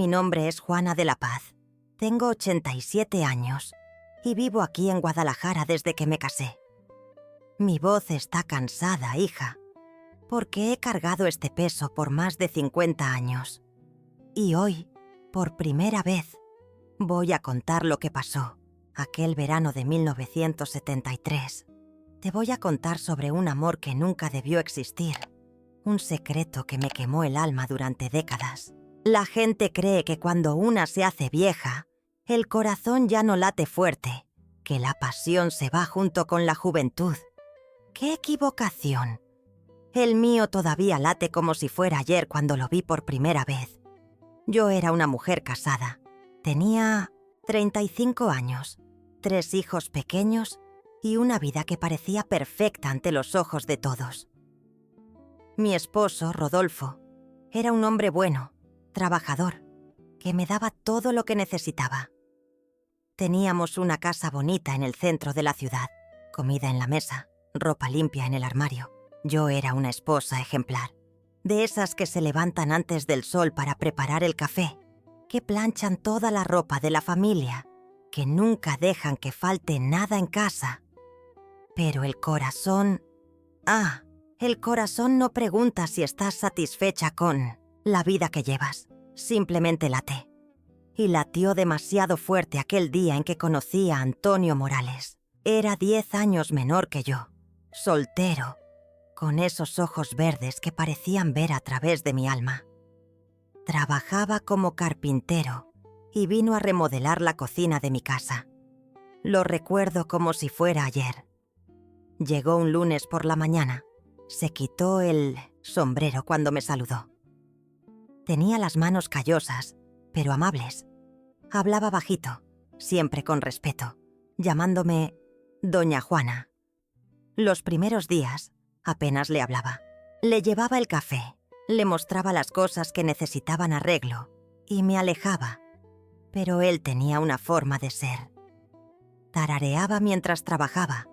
Mi nombre es Juana de la Paz. Tengo 87 años y vivo aquí en Guadalajara desde que me casé. Mi voz está cansada, hija, porque he cargado este peso por más de 50 años. Y hoy, por primera vez, voy a contar lo que pasó aquel verano de 1973. Te voy a contar sobre un amor que nunca debió existir, un secreto que me quemó el alma durante décadas. La gente cree que cuando una se hace vieja, el corazón ya no late fuerte, que la pasión se va junto con la juventud. ¡Qué equivocación! El mío todavía late como si fuera ayer cuando lo vi por primera vez. Yo era una mujer casada. Tenía 35 años, 3 hijos pequeños y una vida que parecía perfecta ante los ojos de todos. Mi esposo, Rodolfo, era un hombre bueno, trabajador, que me daba todo lo que necesitaba. Teníamos una casa bonita en el centro de la ciudad, comida en la mesa, ropa limpia en el armario. Yo era una esposa ejemplar, de esas que se levantan antes del sol para preparar el café, que planchan toda la ropa de la familia, que nunca dejan que falte nada en casa. Pero el corazón... el corazón no pregunta si estás satisfecha con la vida que llevas. Simplemente late. Y latió demasiado fuerte aquel día en que conocí a Antonio Morales. Era 10 años menor que yo, soltero, con esos ojos verdes que parecían ver a través de mi alma. Trabajaba como carpintero y vino a remodelar la cocina de mi casa. Lo recuerdo como si fuera ayer. Llegó un lunes por la mañana. Se quitó el sombrero cuando me saludó. Tenía las manos callosas, pero amables. Hablaba bajito, siempre con respeto, llamándome Doña Juana. Los primeros días apenas le hablaba. Le llevaba el café, le mostraba las cosas que necesitaban arreglo y me alejaba. Pero él tenía una forma de ser. Tarareaba mientras trabajaba,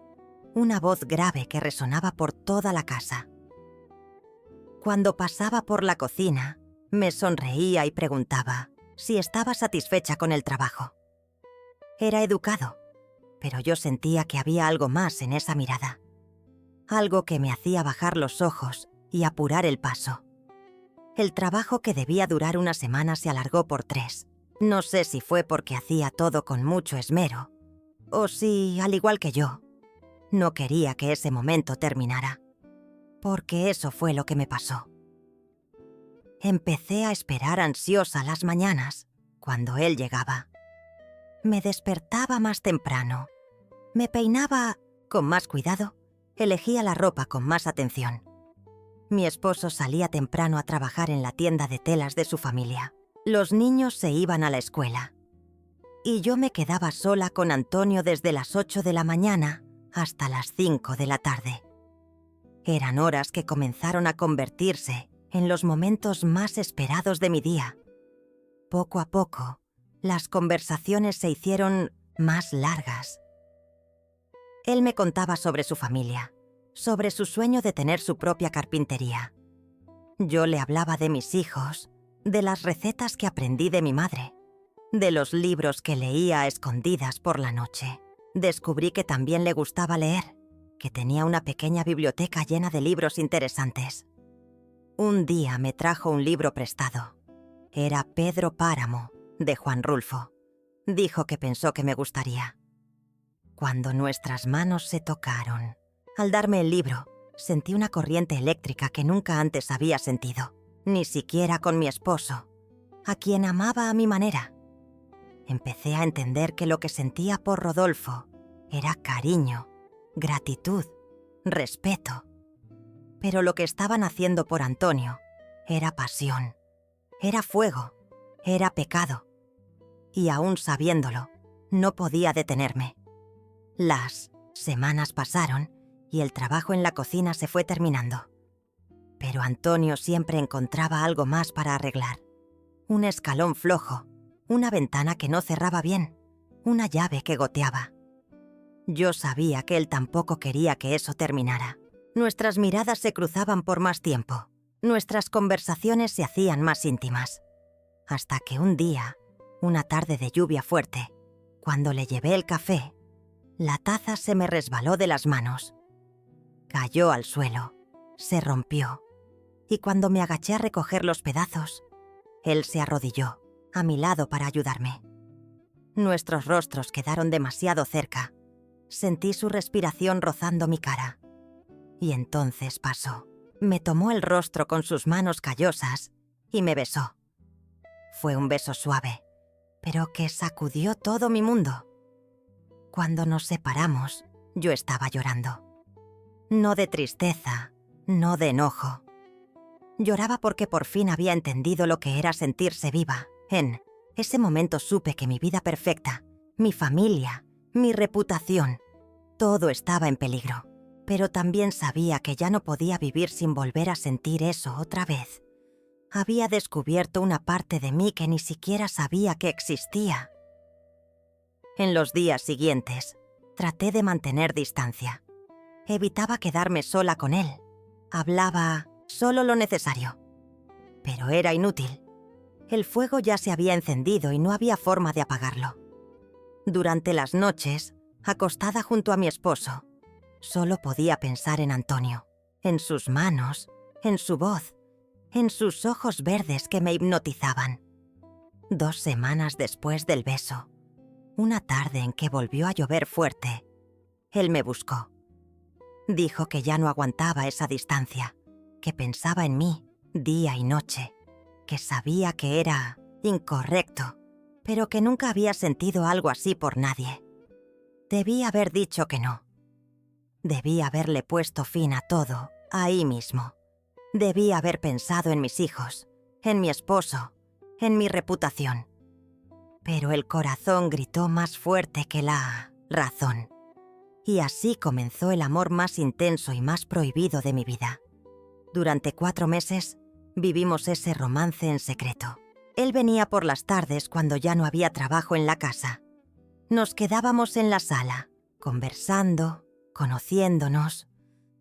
una voz grave que resonaba por toda la casa. Cuando pasaba por la cocina, me sonreía y preguntaba si estaba satisfecha con el trabajo. Era educado, pero yo sentía que había algo más en esa mirada. Algo que me hacía bajar los ojos y apurar el paso. El trabajo que debía durar una semana se alargó por 3. No sé si fue porque hacía todo con mucho esmero, o si, al igual que yo, no quería que ese momento terminara. Porque eso fue lo que me pasó. Empecé a esperar ansiosa las mañanas, cuando él llegaba. Me despertaba más temprano. Me peinaba con más cuidado. Elegía la ropa con más atención. Mi esposo salía temprano a trabajar en la tienda de telas de su familia. Los niños se iban a la escuela. Y yo me quedaba sola con Antonio desde las 8 de la mañana hasta las 5 de la tarde. Eran horas que comenzaron a convertirse en los momentos más esperados de mi día. Poco a poco, las conversaciones se hicieron más largas. Él me contaba sobre su familia, sobre su sueño de tener su propia carpintería. Yo le hablaba de mis hijos, de las recetas que aprendí de mi madre, de los libros que leía a escondidas por la noche. Descubrí que también le gustaba leer, que tenía una pequeña biblioteca llena de libros interesantes. Un día me trajo un libro prestado. Era Pedro Páramo, de Juan Rulfo. Dijo que pensó que me gustaría. Cuando nuestras manos se tocaron, al darme el libro, sentí una corriente eléctrica que nunca antes había sentido, ni siquiera con mi esposo, a quien amaba a mi manera. Empecé a entender que lo que sentía por Rodolfo era cariño, gratitud, respeto. Pero lo que estaban haciendo por Antonio era pasión, era fuego, era pecado. Y aún sabiéndolo, no podía detenerme. Las semanas pasaron y el trabajo en la cocina se fue terminando. Pero Antonio siempre encontraba algo más para arreglar. Un escalón flojo, una ventana que no cerraba bien, una llave que goteaba. Yo sabía que él tampoco quería que eso terminara. Nuestras miradas se cruzaban por más tiempo. Nuestras conversaciones se hacían más íntimas. hasta que un día, una tarde de lluvia fuerte, cuando le llevé el café, la taza se me resbaló de las manos. Cayó al suelo, se rompió, y cuando me agaché a recoger los pedazos, él se arrodilló a mi lado para ayudarme. Nuestros rostros quedaron demasiado cerca. Sentí su respiración rozando mi cara. Y entonces pasó. Me tomó el rostro con sus manos callosas y me besó. Fue un beso suave, pero que sacudió todo mi mundo. Cuando nos separamos, yo estaba llorando. No de tristeza, no de enojo. Lloraba porque por fin había entendido lo que era sentirse viva. En ese momento supe que mi vida perfecta, mi familia, mi reputación, todo estaba en peligro. Pero también sabía que ya no podía vivir sin volver a sentir eso otra vez. Había descubierto una parte de mí que ni siquiera sabía que existía. En los días siguientes, traté de mantener distancia. Evitaba quedarme sola con él. Hablaba solo lo necesario. Pero era inútil. El fuego ya se había encendido y no había forma de apagarlo. Durante las noches, acostada junto a mi esposo, solo podía pensar en Antonio, en sus manos, en su voz, en sus ojos verdes que me hipnotizaban. 2 semanas después del beso, una tarde en que volvió a llover fuerte, él me buscó. Dijo que ya no aguantaba esa distancia, que pensaba en mí día y noche, que sabía que era incorrecto, pero que nunca había sentido algo así por nadie. Debí haber dicho que no. Debí haberle puesto fin a todo, ahí mismo. Debí haber pensado en mis hijos, en mi esposo, en mi reputación. Pero el corazón gritó más fuerte que la razón. Y así comenzó el amor más intenso y más prohibido de mi vida. Durante 4 meses vivimos ese romance en secreto. Él venía por las tardes cuando ya no había trabajo en la casa. Nos quedábamos en la sala, conversando, conociéndonos,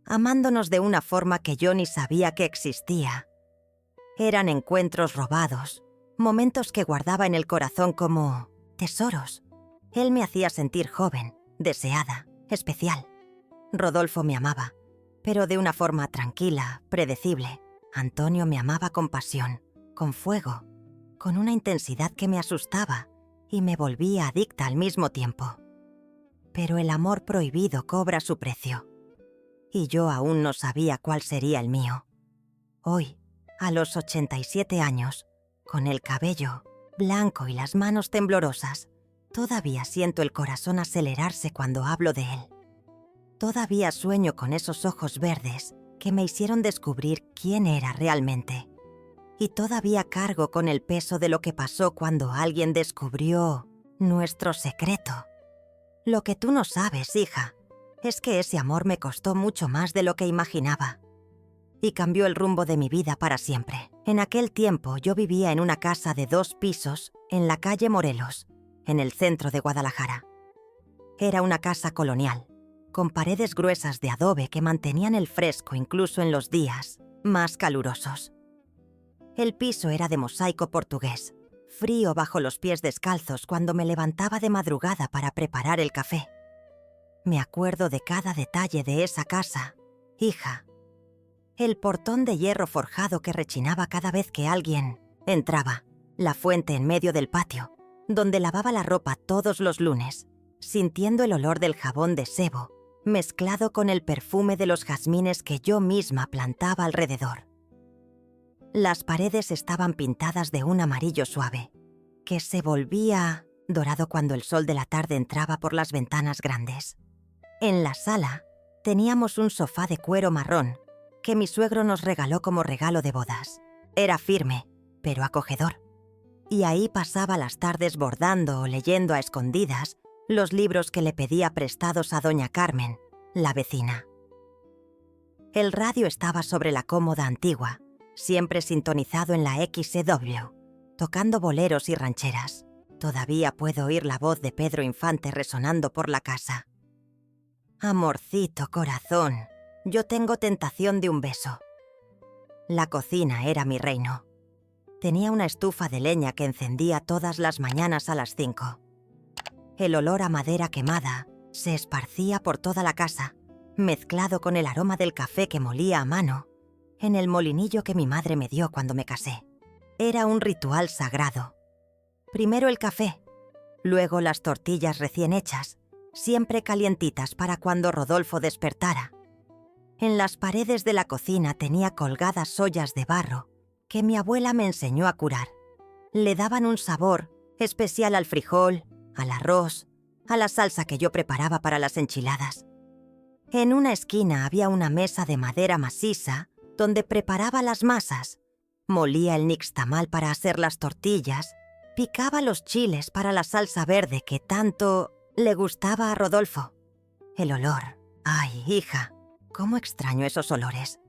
amándonos de una forma que yo ni sabía que existía. Eran encuentros robados, momentos que guardaba en el corazón como tesoros. Él me hacía sentir joven, deseada, especial. Rodolfo me amaba, pero de una forma tranquila, predecible. Antonio me amaba con pasión, con fuego, con una intensidad que me asustaba y me volvía adicta al mismo tiempo. Pero el amor prohibido cobra su precio. Y yo aún no sabía cuál sería el mío. Hoy, a los 87 años, con el cabello blanco y las manos temblorosas, todavía siento el corazón acelerarse cuando hablo de él. Todavía sueño con esos ojos verdes que me hicieron descubrir quién era realmente. Y todavía cargo con el peso de lo que pasó cuando alguien descubrió nuestro secreto. Lo que tú no sabes, hija, es que ese amor me costó mucho más de lo que imaginaba. Y cambió el rumbo de mi vida para siempre. En aquel tiempo yo vivía en una casa de 2 pisos en la calle Morelos, en el centro de Guadalajara. Era una casa colonial, con paredes gruesas de adobe que mantenían el fresco incluso en los días más calurosos. El piso era de mosaico portugués, frío bajo los pies descalzos cuando me levantaba de madrugada para preparar el café. Me acuerdo de cada detalle de esa casa, hija. El portón de hierro forjado que rechinaba cada vez que alguien entraba, la fuente en medio del patio, donde lavaba la ropa todos los lunes, sintiendo el olor del jabón de sebo, mezclado con el perfume de los jazmines que yo misma plantaba alrededor. Las paredes estaban pintadas de un amarillo suave, que se volvía dorado cuando el sol de la tarde entraba por las ventanas grandes. En la sala teníamos un sofá de cuero marrón que mi suegro nos regaló como regalo de bodas. Era firme, pero acogedor. Y ahí pasaba las tardes bordando o leyendo a escondidas los libros que le pedía prestados a doña Carmen, la vecina. El radio estaba sobre la cómoda antigua, siempre sintonizado en la XW, tocando boleros y rancheras. Todavía puedo oír la voz de Pedro Infante resonando por la casa. Amorcito corazón, yo tengo tentación de un beso. La cocina era mi reino. Tenía una estufa de leña que encendía todas las mañanas a las 5. El olor a madera quemada se esparcía por toda la casa, mezclado con el aroma del café que molía a mano en el molinillo que mi madre me dio cuando me casé. Era un ritual sagrado. Primero el café, luego las tortillas recién hechas, siempre calientitas para cuando Rodolfo despertara. En las paredes de la cocina tenía colgadas ollas de barro que mi abuela me enseñó a curar. Le daban un sabor especial al frijol, al arroz, a la salsa que yo preparaba para las enchiladas. En una esquina había una mesa de madera maciza donde preparaba las masas, molía el nixtamal para hacer las tortillas, picaba los chiles para la salsa verde que tanto le gustaba a Rodolfo. El olor. Ay, hija, cómo extraño esos olores.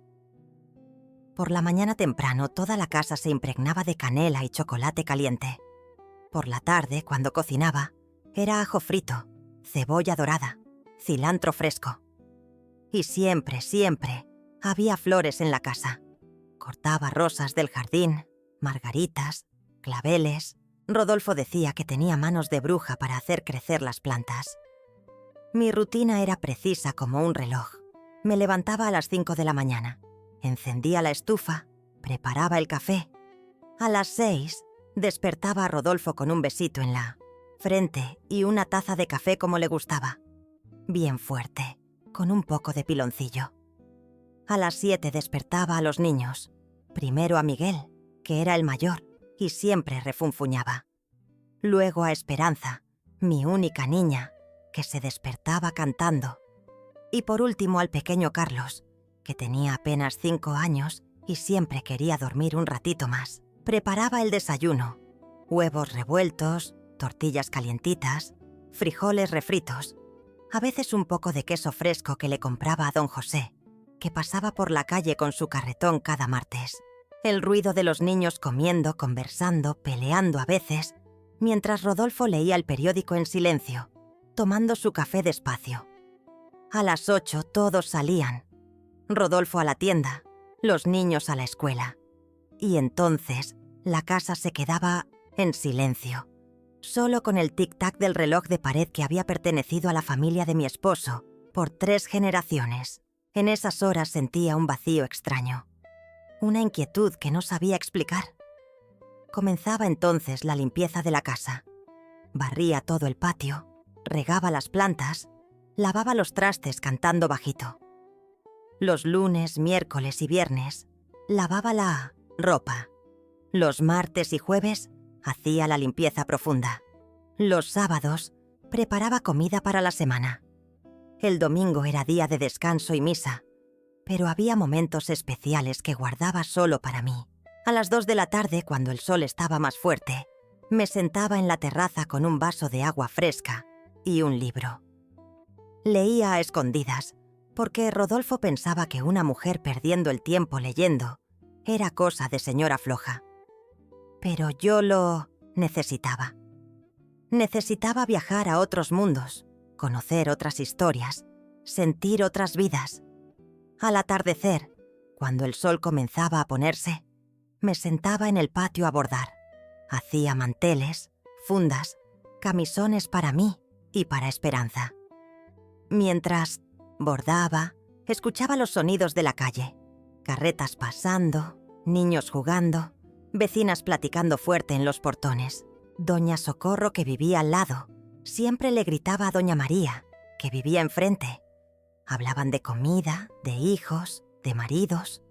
Por la mañana temprano toda la casa se impregnaba de canela y chocolate caliente. Por la tarde, cuando cocinaba, era ajo frito, cebolla dorada, cilantro fresco. Y siempre, siempre, había flores en la casa. Cortaba rosas del jardín, margaritas, claveles. Rodolfo decía que tenía manos de bruja para hacer crecer las plantas. Mi rutina era precisa como un reloj. Me levantaba a las 5 de la mañana, encendía la estufa, preparaba el café. A las 6 despertaba a Rodolfo con un besito en la frente y una taza de café como le gustaba. Bien fuerte, con un poco de piloncillo. A las 7 despertaba a los niños. Primero a Miguel, que era el mayor, y siempre refunfuñaba. Luego a Esperanza, mi única niña, que se despertaba cantando. Y por último al pequeño Carlos, que tenía apenas 5 años y siempre quería dormir un ratito más. Preparaba el desayuno: huevos revueltos, tortillas calientitas, frijoles refritos, a veces un poco de queso fresco que le compraba a don José, que pasaba por la calle con su carretón cada martes. El ruido de los niños comiendo, conversando, peleando a veces, mientras Rodolfo leía el periódico en silencio, tomando su café despacio. A las 8 todos salían. Rodolfo a la tienda, los niños a la escuela. Y entonces la casa se quedaba en silencio, solo con el tic-tac del reloj de pared que había pertenecido a la familia de mi esposo por 3 generaciones. En esas horas sentía un vacío extraño, una inquietud que no sabía explicar. Comenzaba entonces la limpieza de la casa. Barría todo el patio, regaba las plantas, lavaba los trastes cantando bajito. Los lunes, miércoles y viernes lavaba la ropa. Los martes y jueves hacía la limpieza profunda. Los sábados preparaba comida para la semana. El domingo era día de descanso y misa, pero había momentos especiales que guardaba solo para mí. A las 2 de la tarde, cuando el sol estaba más fuerte, me sentaba en la terraza con un vaso de agua fresca y un libro. Leía a escondidas, porque Rodolfo pensaba que una mujer perdiendo el tiempo leyendo era cosa de señora floja. Pero yo lo necesitaba. Necesitaba viajar a otros mundos, conocer otras historias, sentir otras vidas. Al atardecer, cuando el sol comenzaba a ponerse, me sentaba en el patio a bordar. Hacía manteles, fundas, camisones para mí y para Esperanza. Mientras bordaba, escuchaba los sonidos de la calle: carretas pasando, niños jugando, vecinas platicando fuerte en los portones. Doña Socorro, que vivía al lado, siempre le gritaba a doña María, que vivía enfrente. Hablaban de comida, de hijos, de maridos.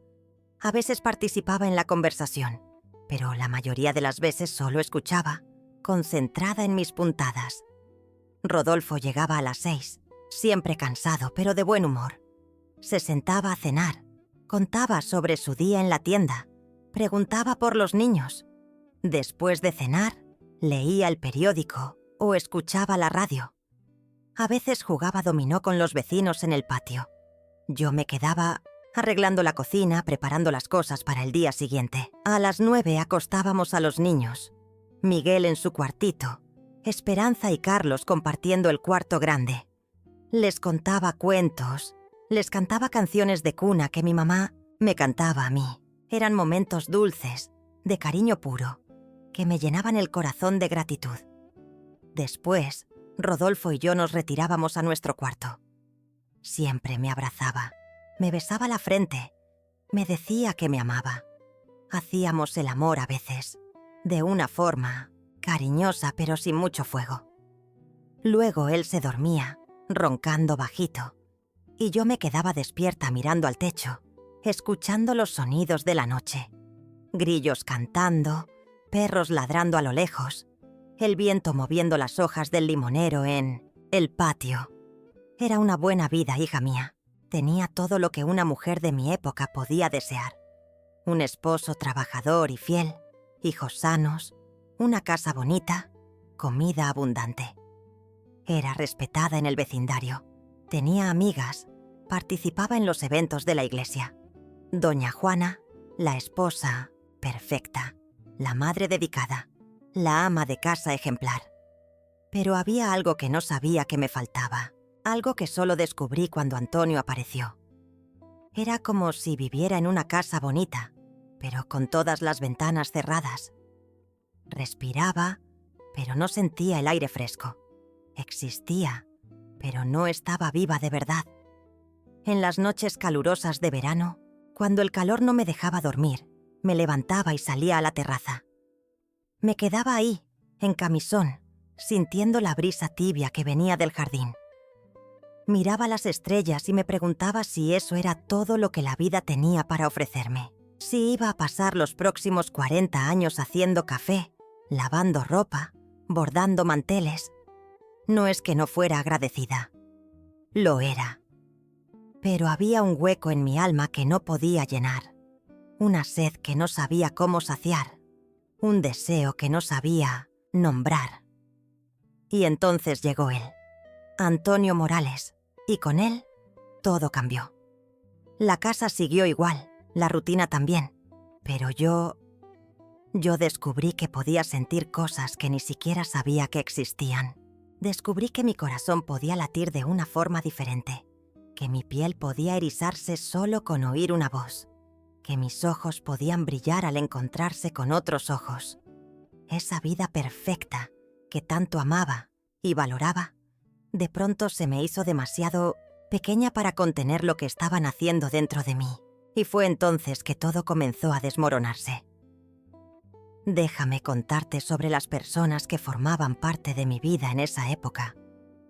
A veces participaba en la conversación, pero la mayoría de las veces solo escuchaba, concentrada en mis puntadas. Rodolfo llegaba a las 6, siempre cansado, pero de buen humor. Se sentaba a cenar, contaba sobre su día en la tienda, preguntaba por los niños. Después de cenar, leía el periódico o escuchaba la radio. A veces jugaba dominó con los vecinos en el patio. Yo me quedaba arreglando la cocina, preparando las cosas para el día siguiente. A las 9 acostábamos a los niños. Miguel en su cuartito, Esperanza y Carlos compartiendo el cuarto grande. Les contaba cuentos, les cantaba canciones de cuna que mi mamá me cantaba a mí. Eran momentos dulces, de cariño puro, que me llenaban el corazón de gratitud. Después, Rodolfo y yo nos retirábamos a nuestro cuarto. Siempre me abrazaba, me besaba la frente, me decía que me amaba. Hacíamos el amor a veces, de una forma cariñosa pero sin mucho fuego. Luego él se dormía, roncando bajito, y yo me quedaba despierta mirando al techo, escuchando los sonidos de la noche. Grillos cantando, perros ladrando a lo lejos, el viento moviendo las hojas del limonero en el patio. Era una buena vida, hija mía. Tenía todo lo que una mujer de mi época podía desear. Un esposo trabajador y fiel, hijos sanos, una casa bonita, comida abundante. Era respetada en el vecindario, tenía amigas, participaba en los eventos de la iglesia. Doña Juana, la esposa perfecta, la madre dedicada, la ama de casa ejemplar. Pero había algo que no sabía que me faltaba, algo que solo descubrí cuando Antonio apareció. Era como si viviera en una casa bonita, pero con todas las ventanas cerradas. Respiraba, pero no sentía el aire fresco. Existía, pero no estaba viva de verdad. En las noches calurosas de verano, cuando el calor no me dejaba dormir, me levantaba y salía a la terraza. Me quedaba ahí, en camisón, sintiendo la brisa tibia que venía del jardín. Miraba las estrellas y me preguntaba si eso era todo lo que la vida tenía para ofrecerme. Si iba a pasar los próximos 40 años haciendo café, lavando ropa, bordando manteles. No es que no fuera agradecida. Lo era. Pero había un hueco en mi alma que no podía llenar. Una sed que no sabía cómo saciar. Un deseo que no sabía nombrar. Y entonces llegó él, Antonio Morales, y con él todo cambió. La casa siguió igual, la rutina también, pero yo descubrí que podía sentir cosas que ni siquiera sabía que existían. Descubrí que mi corazón podía latir de una forma diferente, que mi piel podía erizarse solo con oír una voz, que mis ojos podían brillar al encontrarse con otros ojos. Esa vida perfecta que tanto amaba y valoraba, de pronto se me hizo demasiado pequeña para contener lo que estaban haciendo dentro de mí, y fue entonces que todo comenzó a desmoronarse. Déjame contarte sobre las personas que formaban parte de mi vida en esa época,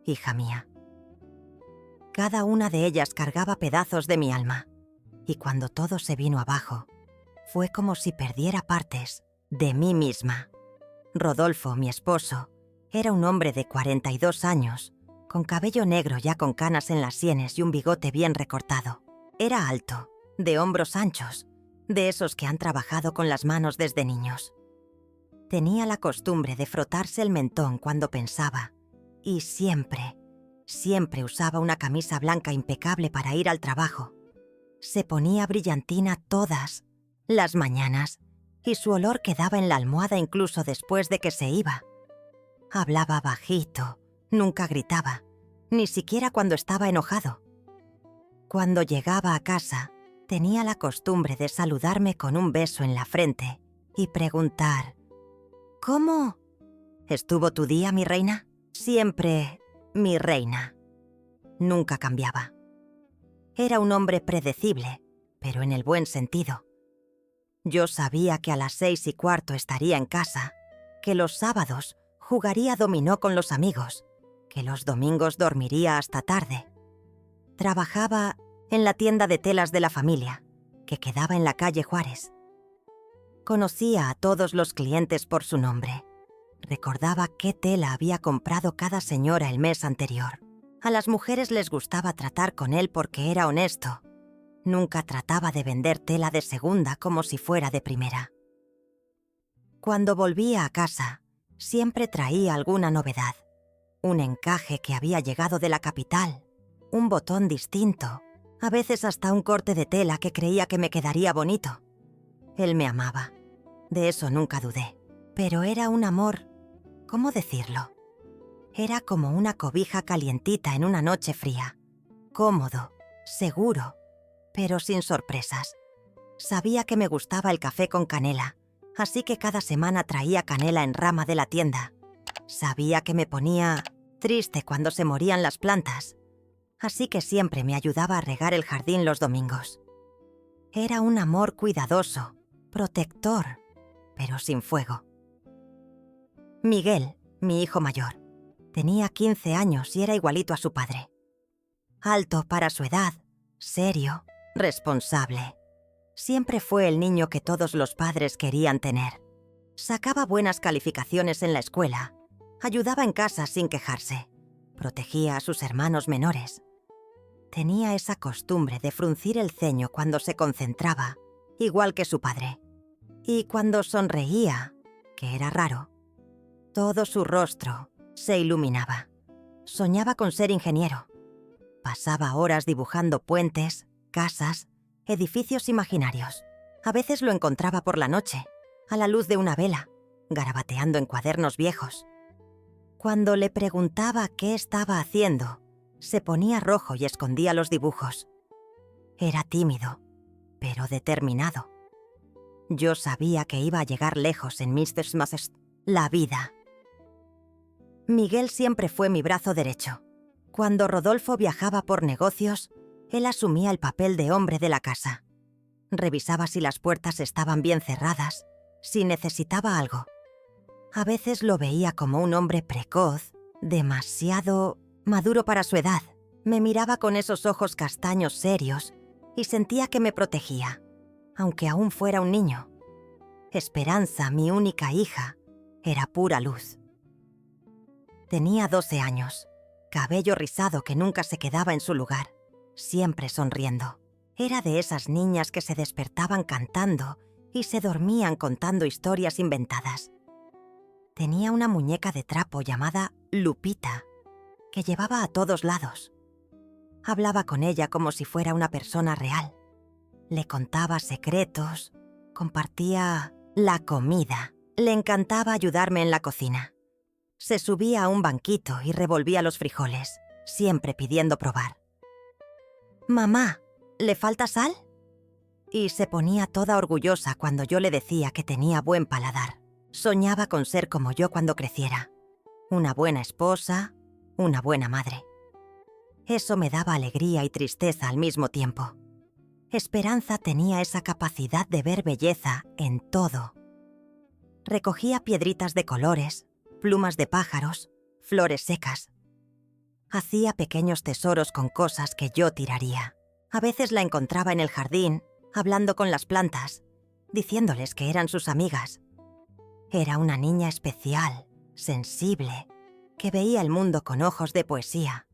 hija mía. Cada una de ellas cargaba pedazos de mi alma, y cuando todo se vino abajo, fue como si perdiera partes de mí misma. Rodolfo, mi esposo, era un hombre de 42 años, con cabello negro ya con canas en las sienes y un bigote bien recortado. Era alto, de hombros anchos, de esos que han trabajado con las manos desde niños. Tenía la costumbre de frotarse el mentón cuando pensaba, y siempre usaba una camisa blanca impecable para ir al trabajo. Se ponía brillantina todas las mañanas, y su olor quedaba en la almohada incluso después de que se iba. Hablaba bajito, nunca gritaba, ni siquiera cuando estaba enojado. Cuando llegaba a casa, tenía la costumbre de saludarme con un beso en la frente y preguntar: ¿cómo estuvo tu día, mi reina? Siempre mi reina. Nunca cambiaba. Era un hombre predecible, pero en el buen sentido. Yo sabía que a las 6:15 estaría en casa, que los sábados jugaría dominó con los amigos, que los domingos dormiría hasta tarde. Trabajaba en la tienda de telas de la familia, que quedaba en la calle Juárez. Conocía a todos los clientes por su nombre. Recordaba qué tela había comprado cada señora el mes anterior. A las mujeres les gustaba tratar con él porque era honesto. Nunca trataba de vender tela de segunda como si fuera de primera. Cuando volvía a casa, siempre traía alguna novedad. Un encaje que había llegado de la capital, un botón distinto, a veces hasta un corte de tela que creía que me quedaría bonito. Él me amaba, de eso nunca dudé, pero era un amor, ¿cómo decirlo? Era como una cobija calientita en una noche fría, cómodo, seguro, pero sin sorpresas. Sabía que me gustaba el café con canela, así que cada semana traía canela en rama de la tienda. Sabía que me ponía triste cuando se morían las plantas, así que siempre me ayudaba a regar el jardín los domingos. Era un amor cuidadoso, protector, pero sin fuego. Miguel, mi hijo mayor, tenía 15 años y era igualito a su padre. Alto para su edad, serio, responsable. Siempre fue el niño que todos los padres querían tener. Sacaba buenas calificaciones en la escuela, ayudaba en casa sin quejarse, protegía a sus hermanos menores. Tenía esa costumbre de fruncir el ceño cuando se concentraba, igual que su padre. Y cuando sonreía, que era raro, todo su rostro se iluminaba. Soñaba con ser ingeniero. Pasaba horas dibujando puentes, casas, edificios imaginarios. A veces lo encontraba por la noche, a la luz de una vela, garabateando en cuadernos viejos. Cuando le preguntaba qué estaba haciendo, se ponía rojo y escondía los dibujos. Era tímido, pero determinado. Yo sabía que iba a llegar lejos en la vida. Miguel siempre fue mi brazo derecho. Cuando Rodolfo viajaba por negocios, él asumía el papel de hombre de la casa. Revisaba si las puertas estaban bien cerradas, si necesitaba algo. A veces lo veía como un hombre precoz, demasiado maduro para su edad. Me miraba con esos ojos castaños serios y sentía que me protegía, aunque aún fuera un niño. Esperanza, mi única hija, era pura luz. Tenía 12 años, cabello rizado que nunca se quedaba en su lugar, siempre sonriendo. Era de esas niñas que se despertaban cantando y se dormían contando historias inventadas. Tenía una muñeca de trapo llamada Lupita, que llevaba a todos lados. Hablaba con ella como si fuera una persona real. Le contaba secretos, compartía la comida. Le encantaba ayudarme en la cocina. Se subía a un banquito y revolvía los frijoles, siempre pidiendo probar. «Mamá, ¿le falta sal?» Y se ponía toda orgullosa cuando yo le decía que tenía buen paladar. Soñaba con ser como yo cuando creciera. Una buena esposa, una buena madre. Eso me daba alegría y tristeza al mismo tiempo. Esperanza tenía esa capacidad de ver belleza en todo. Recogía piedritas de colores, plumas de pájaros, flores secas. Hacía pequeños tesoros con cosas que yo tiraría. A veces la encontraba en el jardín, hablando con las plantas, diciéndoles que eran sus amigas. Era una niña especial, sensible, que veía el mundo con ojos de poesía.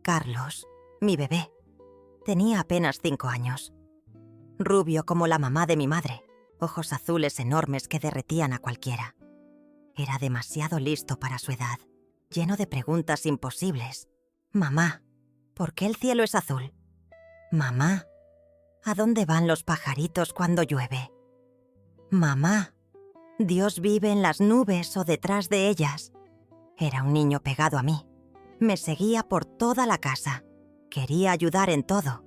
Carlos, mi bebé, tenía apenas 5 años. Rubio como la mamá de mi madre, ojos azules enormes que derretían a cualquiera. Era demasiado listo para su edad, lleno de preguntas imposibles. «Mamá, ¿por qué el cielo es azul? Mamá, ¿a dónde van los pajaritos cuando llueve? Mamá, ¿Dios vive en las nubes o detrás de ellas?» Era un niño pegado a mí. Me seguía por toda la casa. Quería ayudar en todo.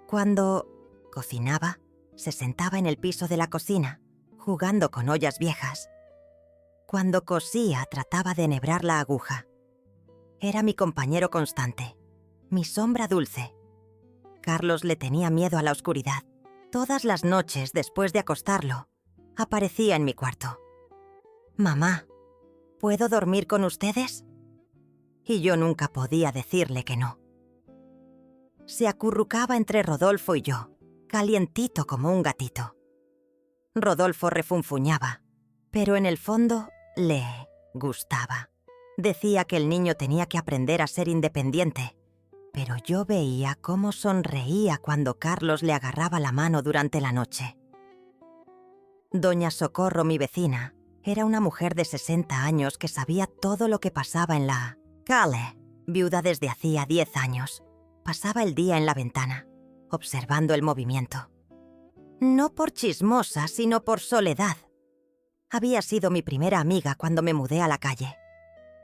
Cuando cocinaba, se sentaba en el piso de la cocina, jugando con ollas viejas. Cuando cosía, trataba de enhebrar la aguja. Era mi compañero constante, mi sombra dulce. Carlos le tenía miedo a la oscuridad. Todas las noches, después de acostarlo, aparecía en mi cuarto. «Mamá, ¿puedo dormir con ustedes?» Y yo nunca podía decirle que no. Se acurrucaba entre Rodolfo y yo, calientito como un gatito. Rodolfo refunfuñaba, pero en el fondo le gustaba. Decía que el niño tenía que aprender a ser independiente, pero yo veía cómo sonreía cuando Carlos le agarraba la mano durante la noche. Doña Socorro, mi vecina, era una mujer de 60 años que sabía todo lo que pasaba en la calle. Viuda desde hacía 10 años. Pasaba el día en la ventana, observando el movimiento. No por chismosa, sino por soledad. Había sido mi primera amiga cuando me mudé a la calle.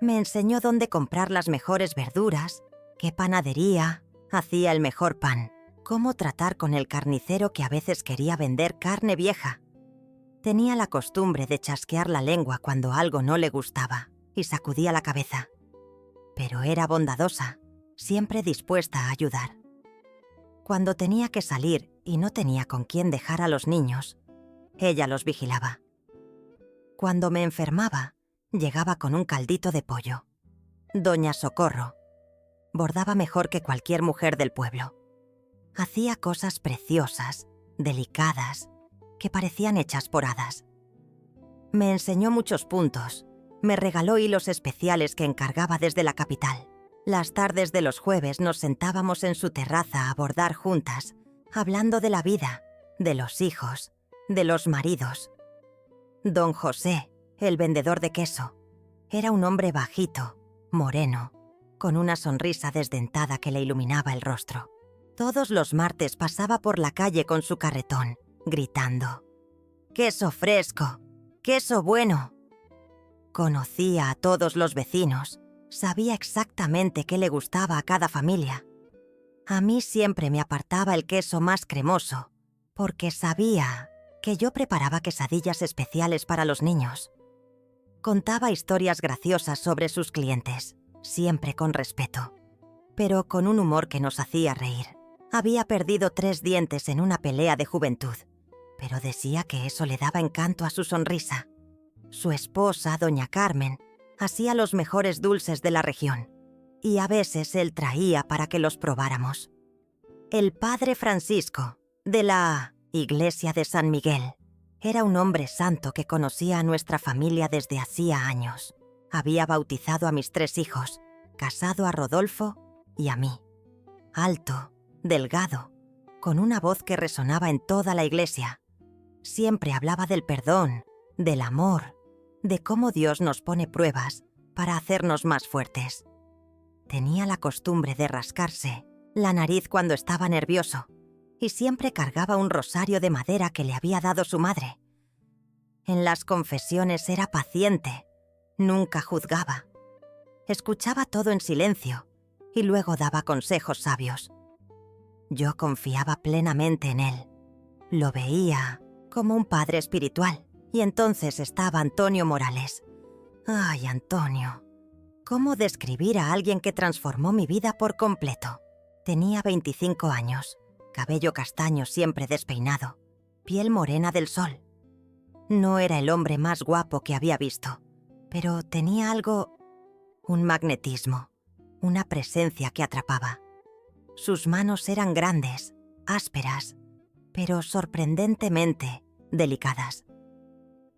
Me enseñó dónde comprar las mejores verduras, qué panadería hacía el mejor pan, cómo tratar con el carnicero que a veces quería vender carne vieja. Tenía la costumbre de chasquear la lengua cuando algo no le gustaba y sacudía la cabeza. Pero era bondadosa, siempre dispuesta a ayudar. Cuando tenía que salir y no tenía con quién dejar a los niños, ella los vigilaba. Cuando me enfermaba, llegaba con un caldito de pollo. Doña Socorro bordaba mejor que cualquier mujer del pueblo. Hacía cosas preciosas, delicadas, que parecían hechas por hadas. Me enseñó muchos puntos, me regaló hilos especiales que encargaba desde la capital. Las tardes de los jueves nos sentábamos en su terraza a bordar juntas, hablando de la vida, de los hijos, de los maridos. Don José, el vendedor de queso, era un hombre bajito, moreno, con una sonrisa desdentada que le iluminaba el rostro. Todos los martes pasaba por la calle con su carretón, gritando: «¡Queso fresco! ¡Queso bueno!». Conocía a todos los vecinos, sabía exactamente qué le gustaba a cada familia. A mí siempre me apartaba el queso más cremoso, porque sabía que yo preparaba quesadillas especiales para los niños. Contaba historias graciosas sobre sus clientes, siempre con respeto, pero con un humor que nos hacía reír. Había perdido 3 dientes en una pelea de juventud, pero decía que eso le daba encanto a su sonrisa. Su esposa, doña Carmen, hacía los mejores dulces de la región, y a veces él traía para que los probáramos. El padre Francisco, de la Iglesia de San Miguel, era un hombre santo que conocía a nuestra familia desde hacía años. Había bautizado a mis 3 hijos, casado a Rodolfo y a mí. Alto, delgado, con una voz que resonaba en toda la iglesia. Siempre hablaba del perdón, del amor, de cómo Dios nos pone pruebas para hacernos más fuertes. Tenía la costumbre de rascarse la nariz cuando estaba nervioso y siempre cargaba un rosario de madera que le había dado su madre. En las confesiones era paciente, nunca juzgaba. Escuchaba todo en silencio y luego daba consejos sabios. Yo confiaba plenamente en él. Lo veía como un padre espiritual. Y entonces estaba Antonio Morales. ¡Ay, Antonio! ¿Cómo describir a alguien que transformó mi vida por completo? Tenía 25 años, cabello castaño siempre despeinado, piel morena del sol. No era el hombre más guapo que había visto, pero tenía algo, un magnetismo, una presencia que atrapaba. Sus manos eran grandes, ásperas, pero sorprendentemente delicadas.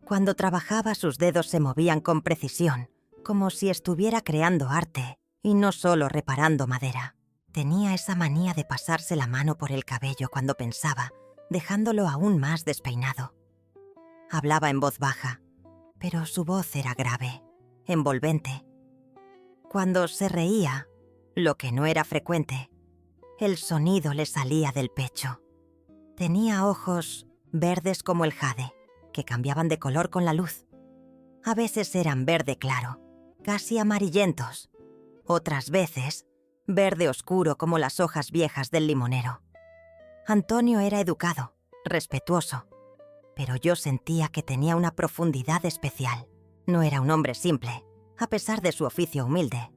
Cuando trabajaba, sus dedos se movían con precisión, como si estuviera creando arte y no solo reparando madera. Tenía esa manía de pasarse la mano por el cabello cuando pensaba, dejándolo aún más despeinado. Hablaba en voz baja, pero su voz era grave, envolvente. Cuando se reía, lo que no era frecuente, el sonido le salía del pecho. Tenía ojos verdes como el jade, que cambiaban de color con la luz. A veces eran verde claro, casi amarillentos. Otras veces, verde oscuro como las hojas viejas del limonero. Antonio era educado, respetuoso, pero yo sentía que tenía una profundidad especial. No era un hombre simple, a pesar de su oficio humilde.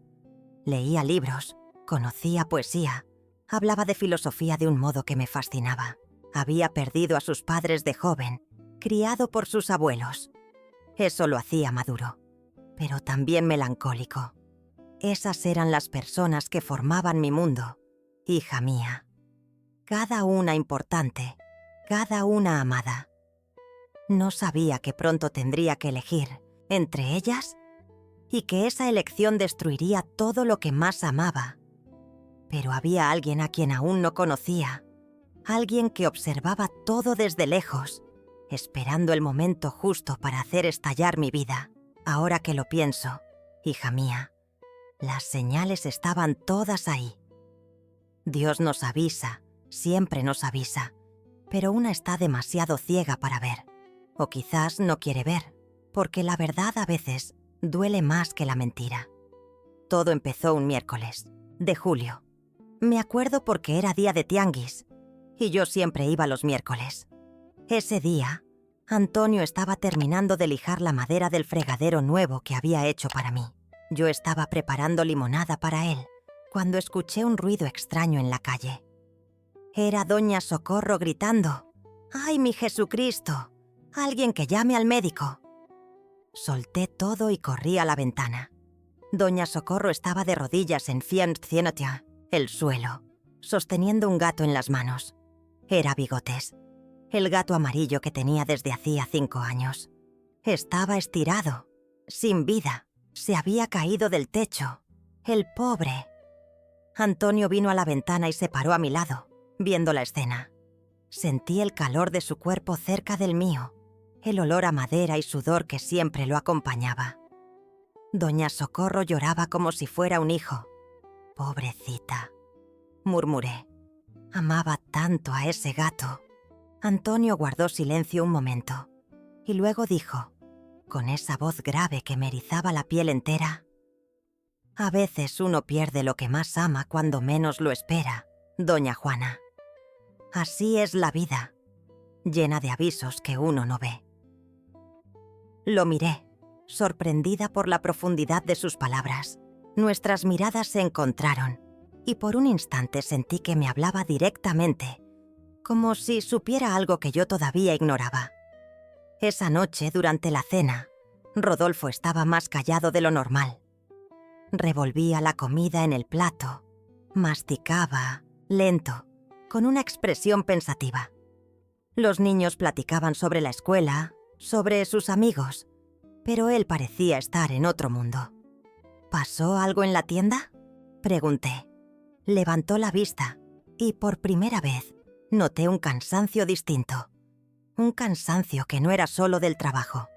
Leía libros, conocía poesía, hablaba de filosofía de un modo que me fascinaba. Había perdido a sus padres de joven, criado por sus abuelos. Eso lo hacía maduro, pero también melancólico. Esas eran las personas que formaban mi mundo, hija mía. Cada una importante, cada una amada. No sabía que pronto tendría que elegir entre ellas y que esa elección destruiría todo lo que más amaba. Pero había alguien a quien aún no conocía, alguien que observaba todo desde lejos, esperando el momento justo para hacer estallar mi vida. Ahora que lo pienso, hija mía, las señales estaban todas ahí. Dios nos avisa, siempre nos avisa, pero una está demasiado ciega para ver. O quizás no quiere ver, porque la verdad a veces duele más que la mentira. Todo empezó un miércoles, de julio. Me acuerdo porque era día de tianguis, y yo siempre iba los miércoles. Ese día, Antonio estaba terminando de lijar la madera del fregadero nuevo que había hecho para mí. Yo estaba preparando limonada para él, cuando escuché un ruido extraño en la calle. Era doña Socorro gritando: «¡Ay, mi Jesucristo! ¡Alguien que llame al médico!». Solté todo y corrí a la ventana. Doña Socorro estaba de rodillas en el suelo, sosteniendo un gato en las manos. Era Bigotes, el gato amarillo que tenía desde hacía 5 años. Estaba estirado, sin vida. Se había caído del techo. El pobre. Antonio vino a la ventana y se paró a mi lado, viendo la escena. Sentí el calor de su cuerpo cerca del mío, el olor a madera y sudor que siempre lo acompañaba. Doña Socorro lloraba como si fuera un hijo. «Pobrecita», murmuré. Amaba tanto a ese gato. Antonio guardó silencio un momento y luego dijo, con esa voz grave que me erizaba la piel entera: «A veces uno pierde lo que más ama cuando menos lo espera, doña Juana. Así es la vida, llena de avisos que uno no ve». Lo miré, sorprendida por la profundidad de sus palabras. Nuestras miradas se encontraron y por un instante sentí que me hablaba directamente, como si supiera algo que yo todavía ignoraba. Esa noche, durante la cena, Rodolfo estaba más callado de lo normal. Revolvía la comida en el plato, masticaba, lento, con una expresión pensativa. Los niños platicaban sobre la escuela, sobre sus amigos, pero él parecía estar en otro mundo. «¿Pasó algo en la tienda?», pregunté. Levantó la vista y por primera vez noté un cansancio distinto. Un cansancio que no era solo del trabajo.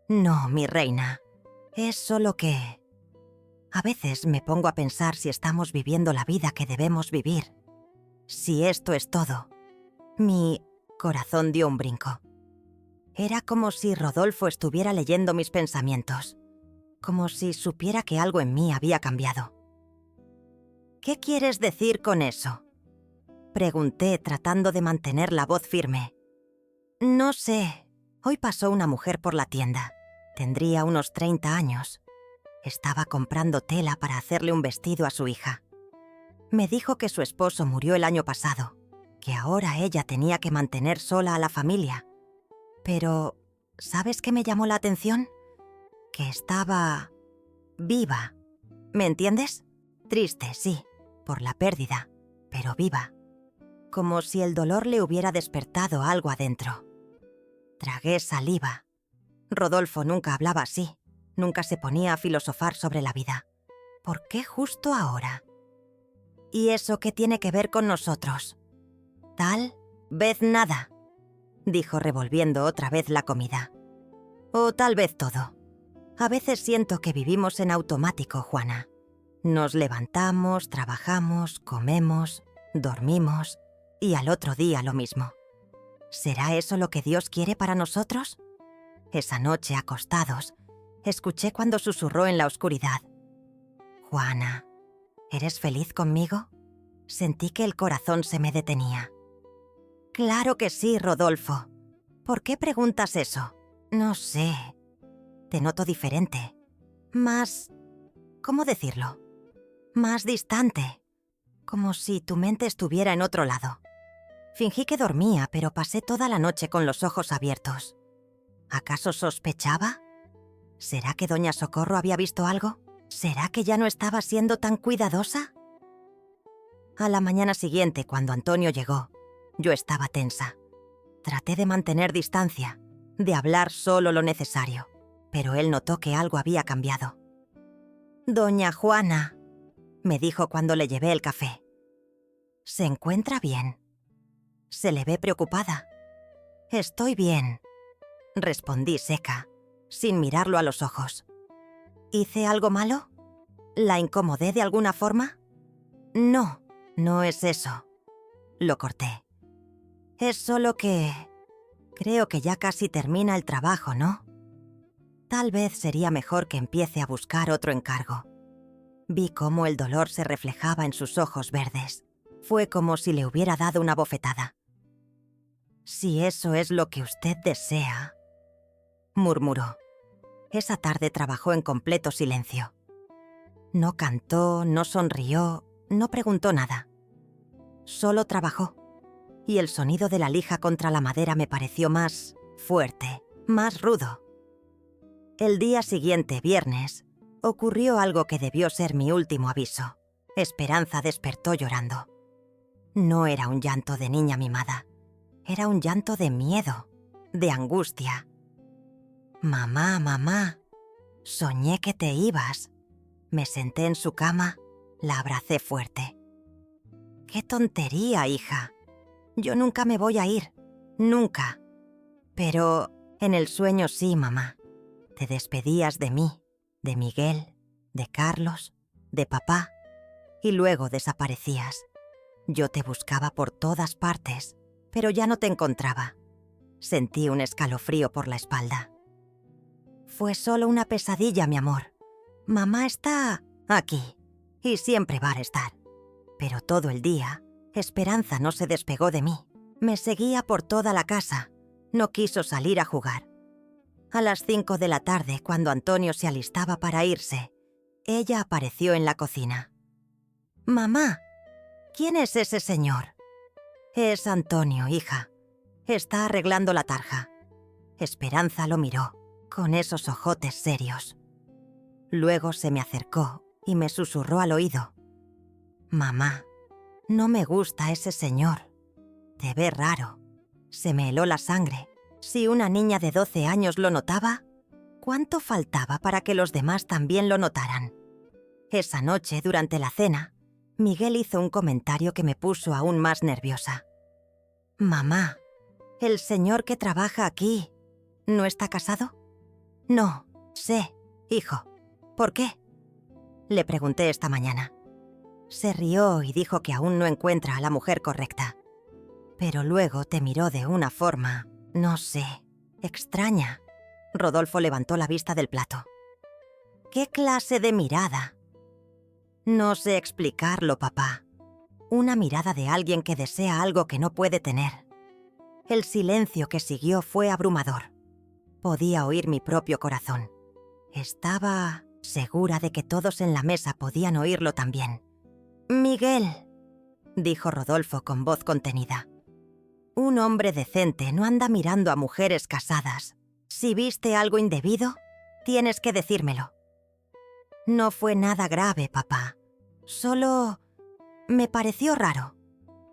«No, mi reina, es solo que... a veces me pongo a pensar si estamos viviendo la vida que debemos vivir. Si esto es todo». Mi corazón dio un brinco. Era como si Rodolfo estuviera leyendo mis pensamientos, como si supiera que algo en mí había cambiado. «¿Qué quieres decir con eso?», pregunté tratando de mantener la voz firme. «No sé. Hoy pasó una mujer por la tienda. Tendría unos 30 años. Estaba comprando tela para hacerle un vestido a su hija. Me dijo que su esposo murió el año pasado, que ahora ella tenía que mantener sola a la familia. Pero, ¿sabes qué me llamó la atención? Que estaba... viva. ¿Me entiendes? Triste, sí, por la pérdida, pero viva. Como si el dolor le hubiera despertado algo adentro». Tragué saliva. Rodolfo nunca hablaba así, nunca se ponía a filosofar sobre la vida. ¿Por qué justo ahora? «¿Y eso qué tiene que ver con nosotros?». «Tal vez nada», dijo revolviendo otra vez la comida. «O tal vez todo. A veces siento que vivimos en automático, Juana. Nos levantamos, trabajamos, comemos, dormimos y al otro día lo mismo. ¿Será eso lo que Dios quiere para nosotros?». Esa noche, acostados, escuché cuando susurró en la oscuridad: «Juana, ¿eres feliz conmigo?». Sentí que el corazón se me detenía. «Claro que sí, Rodolfo. ¿Por qué preguntas eso?». «No sé. Te noto diferente. Más... ¿cómo decirlo? Más distante. Como si tu mente estuviera en otro lado. Fingí que dormía, pero pasé toda la noche con los ojos abiertos. ¿Acaso sospechaba? ¿Será que doña Socorro había visto algo? ¿Será que ya no estaba siendo tan cuidadosa?». A la mañana siguiente, cuando Antonio llegó, yo estaba tensa. Traté de mantener distancia, de hablar solo lo necesario, pero él notó que algo había cambiado. «Doña Juana», me dijo cuando le llevé el café. «¿Se encuentra bien?». Se le ve preocupada. «Estoy bien», respondí seca, sin mirarlo a los ojos. «¿Hice algo malo? ¿La incomodé de alguna forma?». «No, no es eso». Lo corté. «Es solo que... creo que ya casi termina el trabajo, ¿no? Tal vez sería mejor que empiece a buscar otro encargo». Vi cómo el dolor se reflejaba en sus ojos verdes. Fue como si le hubiera dado una bofetada. Si eso es lo que usted desea, murmuró. Esa tarde trabajó en completo silencio. No cantó, no sonrió, no preguntó nada. Solo trabajó, y el sonido de la lija contra la madera me pareció más fuerte, más rudo. El día siguiente, viernes, ocurrió algo que debió ser mi último aviso. Esperanza despertó llorando. No era un llanto de niña mimada. Era un llanto de miedo, de angustia. «Mamá, mamá, soñé que te ibas». Me senté en su cama, la abracé fuerte. «¡Qué tontería, hija! Yo nunca me voy a ir, nunca. Pero en el sueño sí, mamá. Te despedías de mí, de Miguel, de Carlos, de papá, y luego desaparecías. Yo te buscaba por todas partes, pero ya no te encontraba». Sentí un escalofrío por la espalda. «Fue solo una pesadilla, mi amor. Mamá está aquí, y siempre va a estar». Pero todo el día, Esperanza no se despegó de mí. Me seguía por toda la casa. No quiso salir a jugar. A las 5 de la tarde, cuando Antonio se alistaba para irse, ella apareció en la cocina. «Mamá, ¿quién es ese señor?» «Es Antonio, hija. Está arreglando la tarja». Esperanza lo miró, con esos ojotes serios. Luego se me acercó y me susurró al oído. «Mamá, no me gusta ese señor. Te ve raro». Se me heló la sangre. Si una niña de 12 años lo notaba, ¿cuánto faltaba para que los demás también lo notaran? Esa noche, durante la cena, Miguel hizo un comentario que me puso aún más nerviosa. «Mamá, el señor que trabaja aquí, ¿no está casado?» «No, sé, hijo. ¿Por qué?», le pregunté esta mañana. Se rió y dijo que aún no encuentra a la mujer correcta. Pero luego te miró de una forma, no sé, extraña. Rodolfo levantó la vista del plato. «¿Qué clase de mirada?» «No sé explicarlo, papá. Una mirada de alguien que desea algo que no puede tener». El silencio que siguió fue abrumador. Podía oír mi propio corazón. Estaba segura de que todos en la mesa podían oírlo también. «Miguel», dijo Rodolfo con voz contenida. «Un hombre decente no anda mirando a mujeres casadas. Si viste algo indebido, tienes que decírmelo». «No fue nada grave, papá. Solo me pareció raro.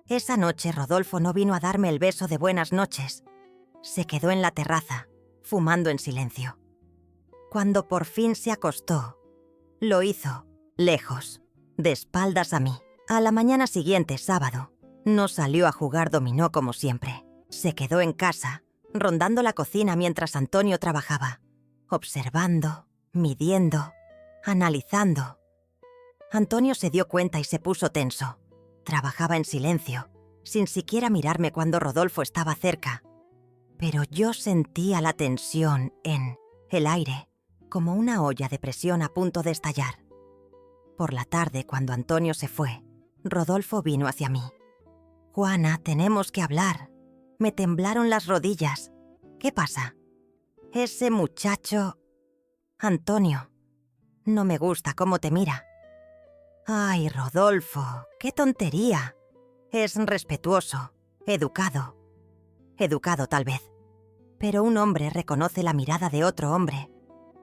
Esa noche Rodolfo no vino a darme el beso de buenas noches. Se quedó en la terraza, fumando en silencio. Cuando por fin se acostó, lo hizo lejos, de espaldas a mí. A la mañana siguiente, sábado, no salió a jugar dominó como siempre. Se quedó en casa, rondando la cocina mientras Antonio trabajaba, observando, midiendo, analizando. Antonio se dio cuenta y se puso tenso. Trabajaba en silencio, sin siquiera mirarme cuando Rodolfo estaba cerca. Pero yo sentía la tensión en el aire, como una olla de presión a punto de estallar. Por la tarde, cuando Antonio se fue, Rodolfo vino hacia mí. «Juana, tenemos que hablar. Me temblaron las rodillas. ¿Qué pasa?» «Ese muchacho...» «Antonio, no me gusta cómo te mira». «Ay, Rodolfo, qué tontería. Es respetuoso, educado. Educado tal vez. Pero un hombre reconoce la mirada de otro hombre.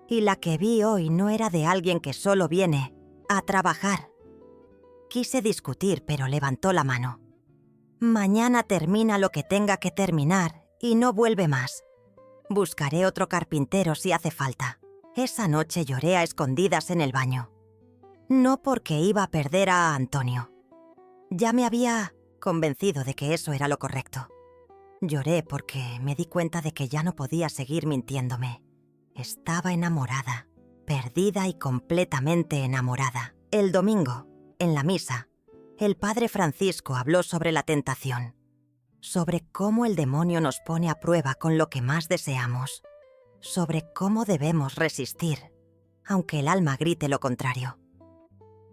Y la que vi hoy no era de alguien que solo viene a trabajar». Quise discutir, pero levantó la mano. «Mañana termina lo que tenga que terminar y no vuelve más. Buscaré otro carpintero si hace falta». Esa noche lloré a escondidas en el baño. No porque iba a perder a Antonio. Ya me había convencido de que eso era lo correcto. Lloré porque me di cuenta de que ya no podía seguir mintiéndome. Estaba enamorada, perdida y completamente enamorada. El domingo, en la misa, el padre Francisco habló sobre la tentación, sobre cómo el demonio nos pone a prueba con lo que más deseamos, sobre cómo debemos resistir, aunque el alma grite lo contrario.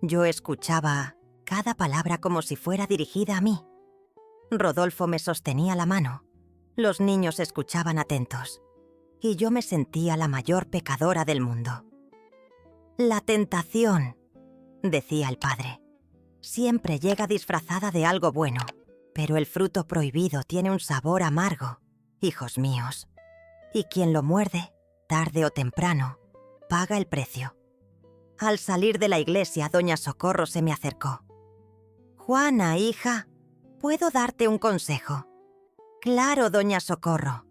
Yo escuchaba cada palabra como si fuera dirigida a mí. Rodolfo me sostenía la mano. Los niños escuchaban atentos, y yo me sentía la mayor pecadora del mundo. «La tentación», decía el padre, «siempre llega disfrazada de algo bueno, pero el fruto prohibido tiene un sabor amargo, hijos míos, y quien lo muerde, tarde o temprano, paga el precio». Al salir de la iglesia, doña Socorro se me acercó. «Juana, hija, ¿puedo darte un consejo?» «Claro, doña Socorro.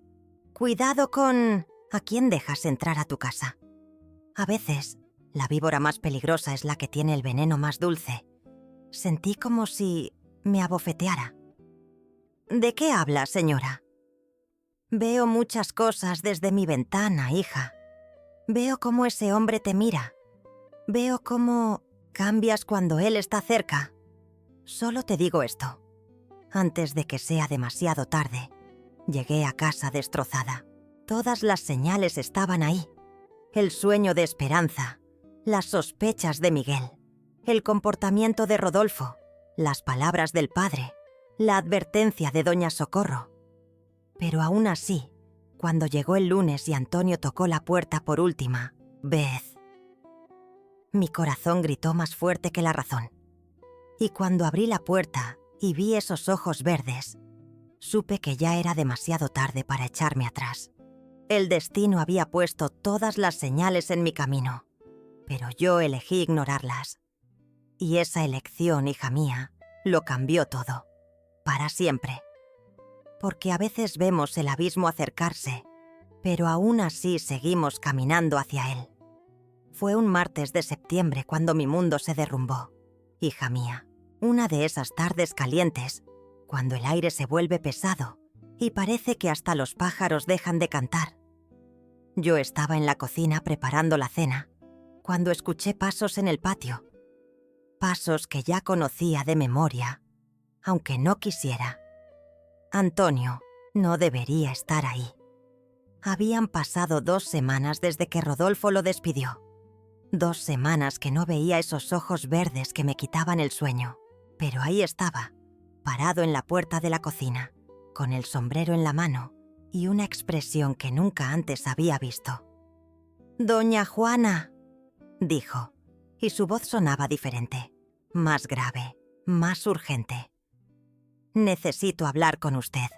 Cuidado con... ¿A quién dejas entrar a tu casa? A veces, la víbora más peligrosa es la que tiene el veneno más dulce». Sentí como si me abofeteara. «¿De qué habla, señora?» «Veo muchas cosas desde mi ventana, hija. Veo cómo ese hombre te mira. Veo cómo cambias cuando él está cerca. Solo te digo esto. Antes de que sea demasiado tarde, llegué a casa destrozada. Todas las señales estaban ahí. El sueño de Esperanza, las sospechas de Miguel, el comportamiento de Rodolfo, las palabras del padre, la advertencia de doña Socorro. Pero aún así, cuando llegó el lunes y Antonio tocó la puerta por última vez, mi corazón gritó más fuerte que la razón. Y cuando abrí la puerta y vi esos ojos verdes, supe que ya era demasiado tarde para echarme atrás. El destino había puesto todas las señales en mi camino, pero yo elegí ignorarlas. Y esa elección, hija mía, lo cambió todo, para siempre. Porque a veces vemos el abismo acercarse, pero aún así seguimos caminando hacia él. Fue un martes de septiembre cuando mi mundo se derrumbó, hija mía. Una de esas tardes calientes, cuando el aire se vuelve pesado y parece que hasta los pájaros dejan de cantar. Yo estaba en la cocina preparando la cena, cuando escuché pasos en el patio. Pasos que ya conocía de memoria, aunque no quisiera. Antonio no debería estar ahí. Habían pasado 2 semanas desde que Rodolfo lo despidió. 2 semanas que no veía esos ojos verdes que me quitaban el sueño. Pero ahí estaba, parado en la puerta de la cocina, con el sombrero en la mano y una expresión que nunca antes había visto. «Doña Juana», dijo, y su voz sonaba diferente, más grave, más urgente. «Necesito hablar con usted».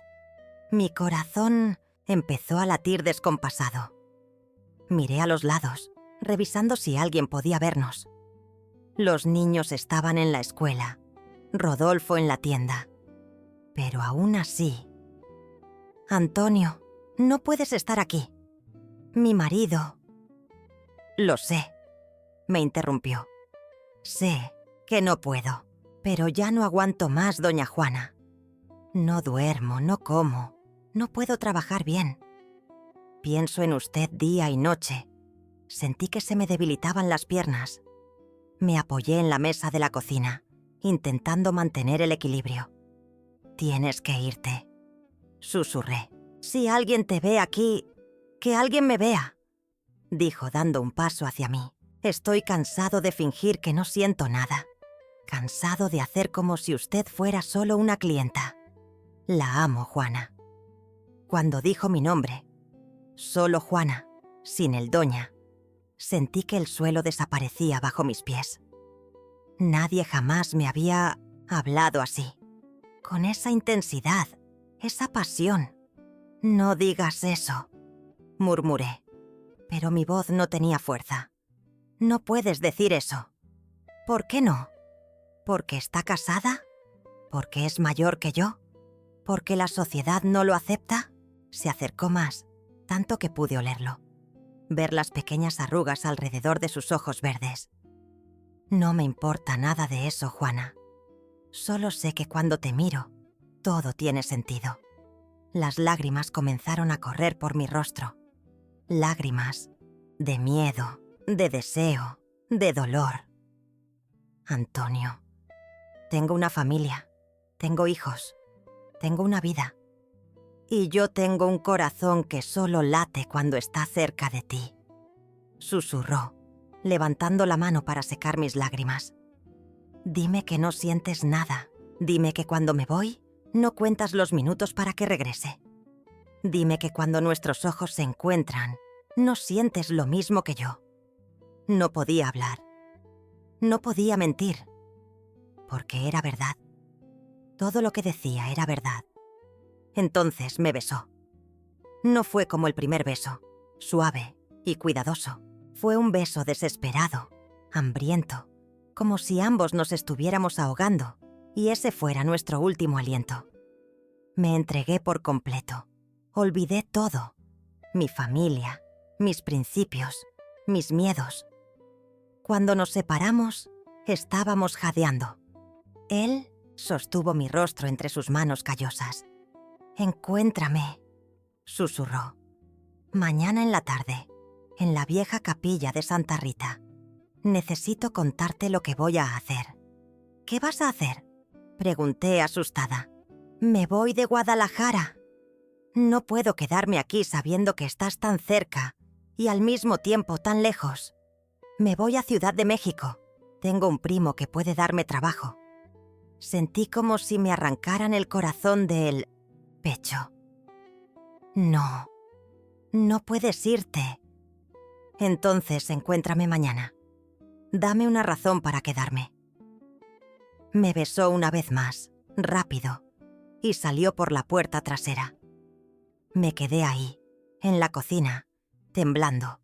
Mi corazón empezó a latir descompasado. Miré a los lados, revisando si alguien podía vernos. Los niños estaban en la escuela, Rodolfo en la tienda. Pero aún así... «Antonio, no puedes estar aquí. Mi marido...» «Lo sé», me interrumpió. «Sé que no puedo, pero ya no aguanto más, doña Juana. No duermo, no como, no puedo trabajar bien. Pienso en usted día y noche. Sentí que se me debilitaban las piernas. Me apoyé en la mesa de la cocina, intentando mantener el equilibrio. «Tienes que irte», susurré. «Si alguien te ve aquí, que alguien me vea», dijo dando un paso hacia mí. «Estoy cansado de fingir que no siento nada. Cansado de hacer como si usted fuera solo una clienta. La amo, Juana». Cuando dijo mi nombre, solo Juana, sin el doña, sentí que el suelo desaparecía bajo mis pies. Nadie jamás me había hablado así, con esa intensidad, esa pasión. «No digas eso», murmuré, pero mi voz no tenía fuerza. «No puedes decir eso». «¿Por qué no? ¿Porque está casada? ¿Porque es mayor que yo? ¿Porque la sociedad no lo acepta?». Se acercó más, tanto que pude olerlo, ver las pequeñas arrugas alrededor de sus ojos verdes. «No me importa nada de eso, Juana. Solo sé que cuando te miro, todo tiene sentido». Las lágrimas comenzaron a correr por mi rostro. Lágrimas de miedo, de deseo, de dolor. «Antonio, tengo una familia, tengo hijos, tengo una vida. Y yo tengo un corazón que solo late cuando está cerca de ti», susurró, levantando la mano para secar mis lágrimas. «Dime que no sientes nada. Dime que cuando me voy, no cuentas los minutos para que regrese. Dime que cuando nuestros ojos se encuentran, no sientes lo mismo que yo. No podía hablar. No podía mentir. Porque era verdad. Todo lo que decía era verdad. Entonces me besó. No fue como el primer beso, suave y cuidadoso. Fue un beso desesperado, hambriento, como si ambos nos estuviéramos ahogando y ese fuera nuestro último aliento. Me entregué por completo. Olvidé todo. Mi familia, mis principios, mis miedos. Cuando nos separamos, estábamos jadeando. Él sostuvo mi rostro entre sus manos callosas. «Encuéntrame», susurró. «Mañana en la tarde, en la vieja capilla de Santa Rita. Necesito contarte lo que voy a hacer». «¿Qué vas a hacer?», pregunté asustada. «Me voy de Guadalajara. No puedo quedarme aquí sabiendo que estás tan cerca y al mismo tiempo tan lejos. Me voy a Ciudad de México. Tengo un primo que puede darme trabajo». Sentí como si me arrancaran el corazón del pecho. «No, no puedes irte. Entonces encuéntrame mañana. Dame una razón para quedarme». Me besó una vez más, rápido, y salió por la puerta trasera. Me quedé ahí, en la cocina, temblando,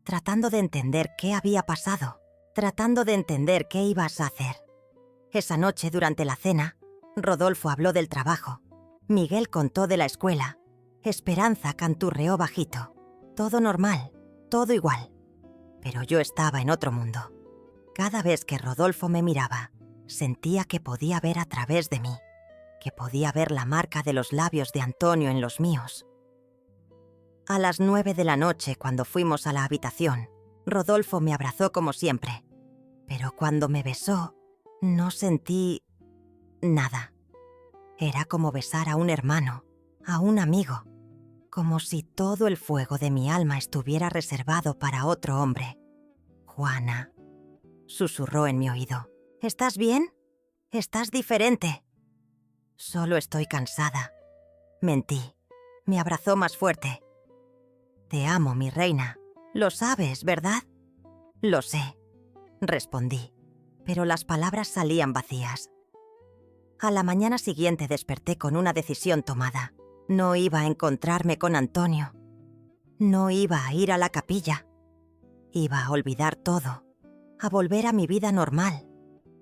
tratando de entender qué había pasado, tratando de entender qué ibas a hacer. Esa noche, durante la cena, Rodolfo habló del trabajo. Miguel contó de la escuela. Esperanza canturreó bajito. Todo normal, todo igual. Pero yo estaba en otro mundo. Cada vez que Rodolfo me miraba, sentía que podía ver a través de mí, que podía ver la marca de los labios de Antonio en los míos. A las 9 de la noche, cuando fuimos a la habitación, Rodolfo me abrazó como siempre. Pero cuando me besó, no sentí nada. Era como besar a un hermano, a un amigo, como si todo el fuego de mi alma estuviera reservado para otro hombre. «Juana», susurró en mi oído. «¿Estás bien? Estás diferente». «Solo estoy cansada». Mentí. Me abrazó más fuerte. «Te amo, mi reina. Lo sabes, ¿verdad?» «Lo sé», respondí, pero las palabras salían vacías. A la mañana siguiente desperté con una decisión tomada. No iba a encontrarme con Antonio. No iba a ir a la capilla. Iba a olvidar todo, a volver a mi vida normal,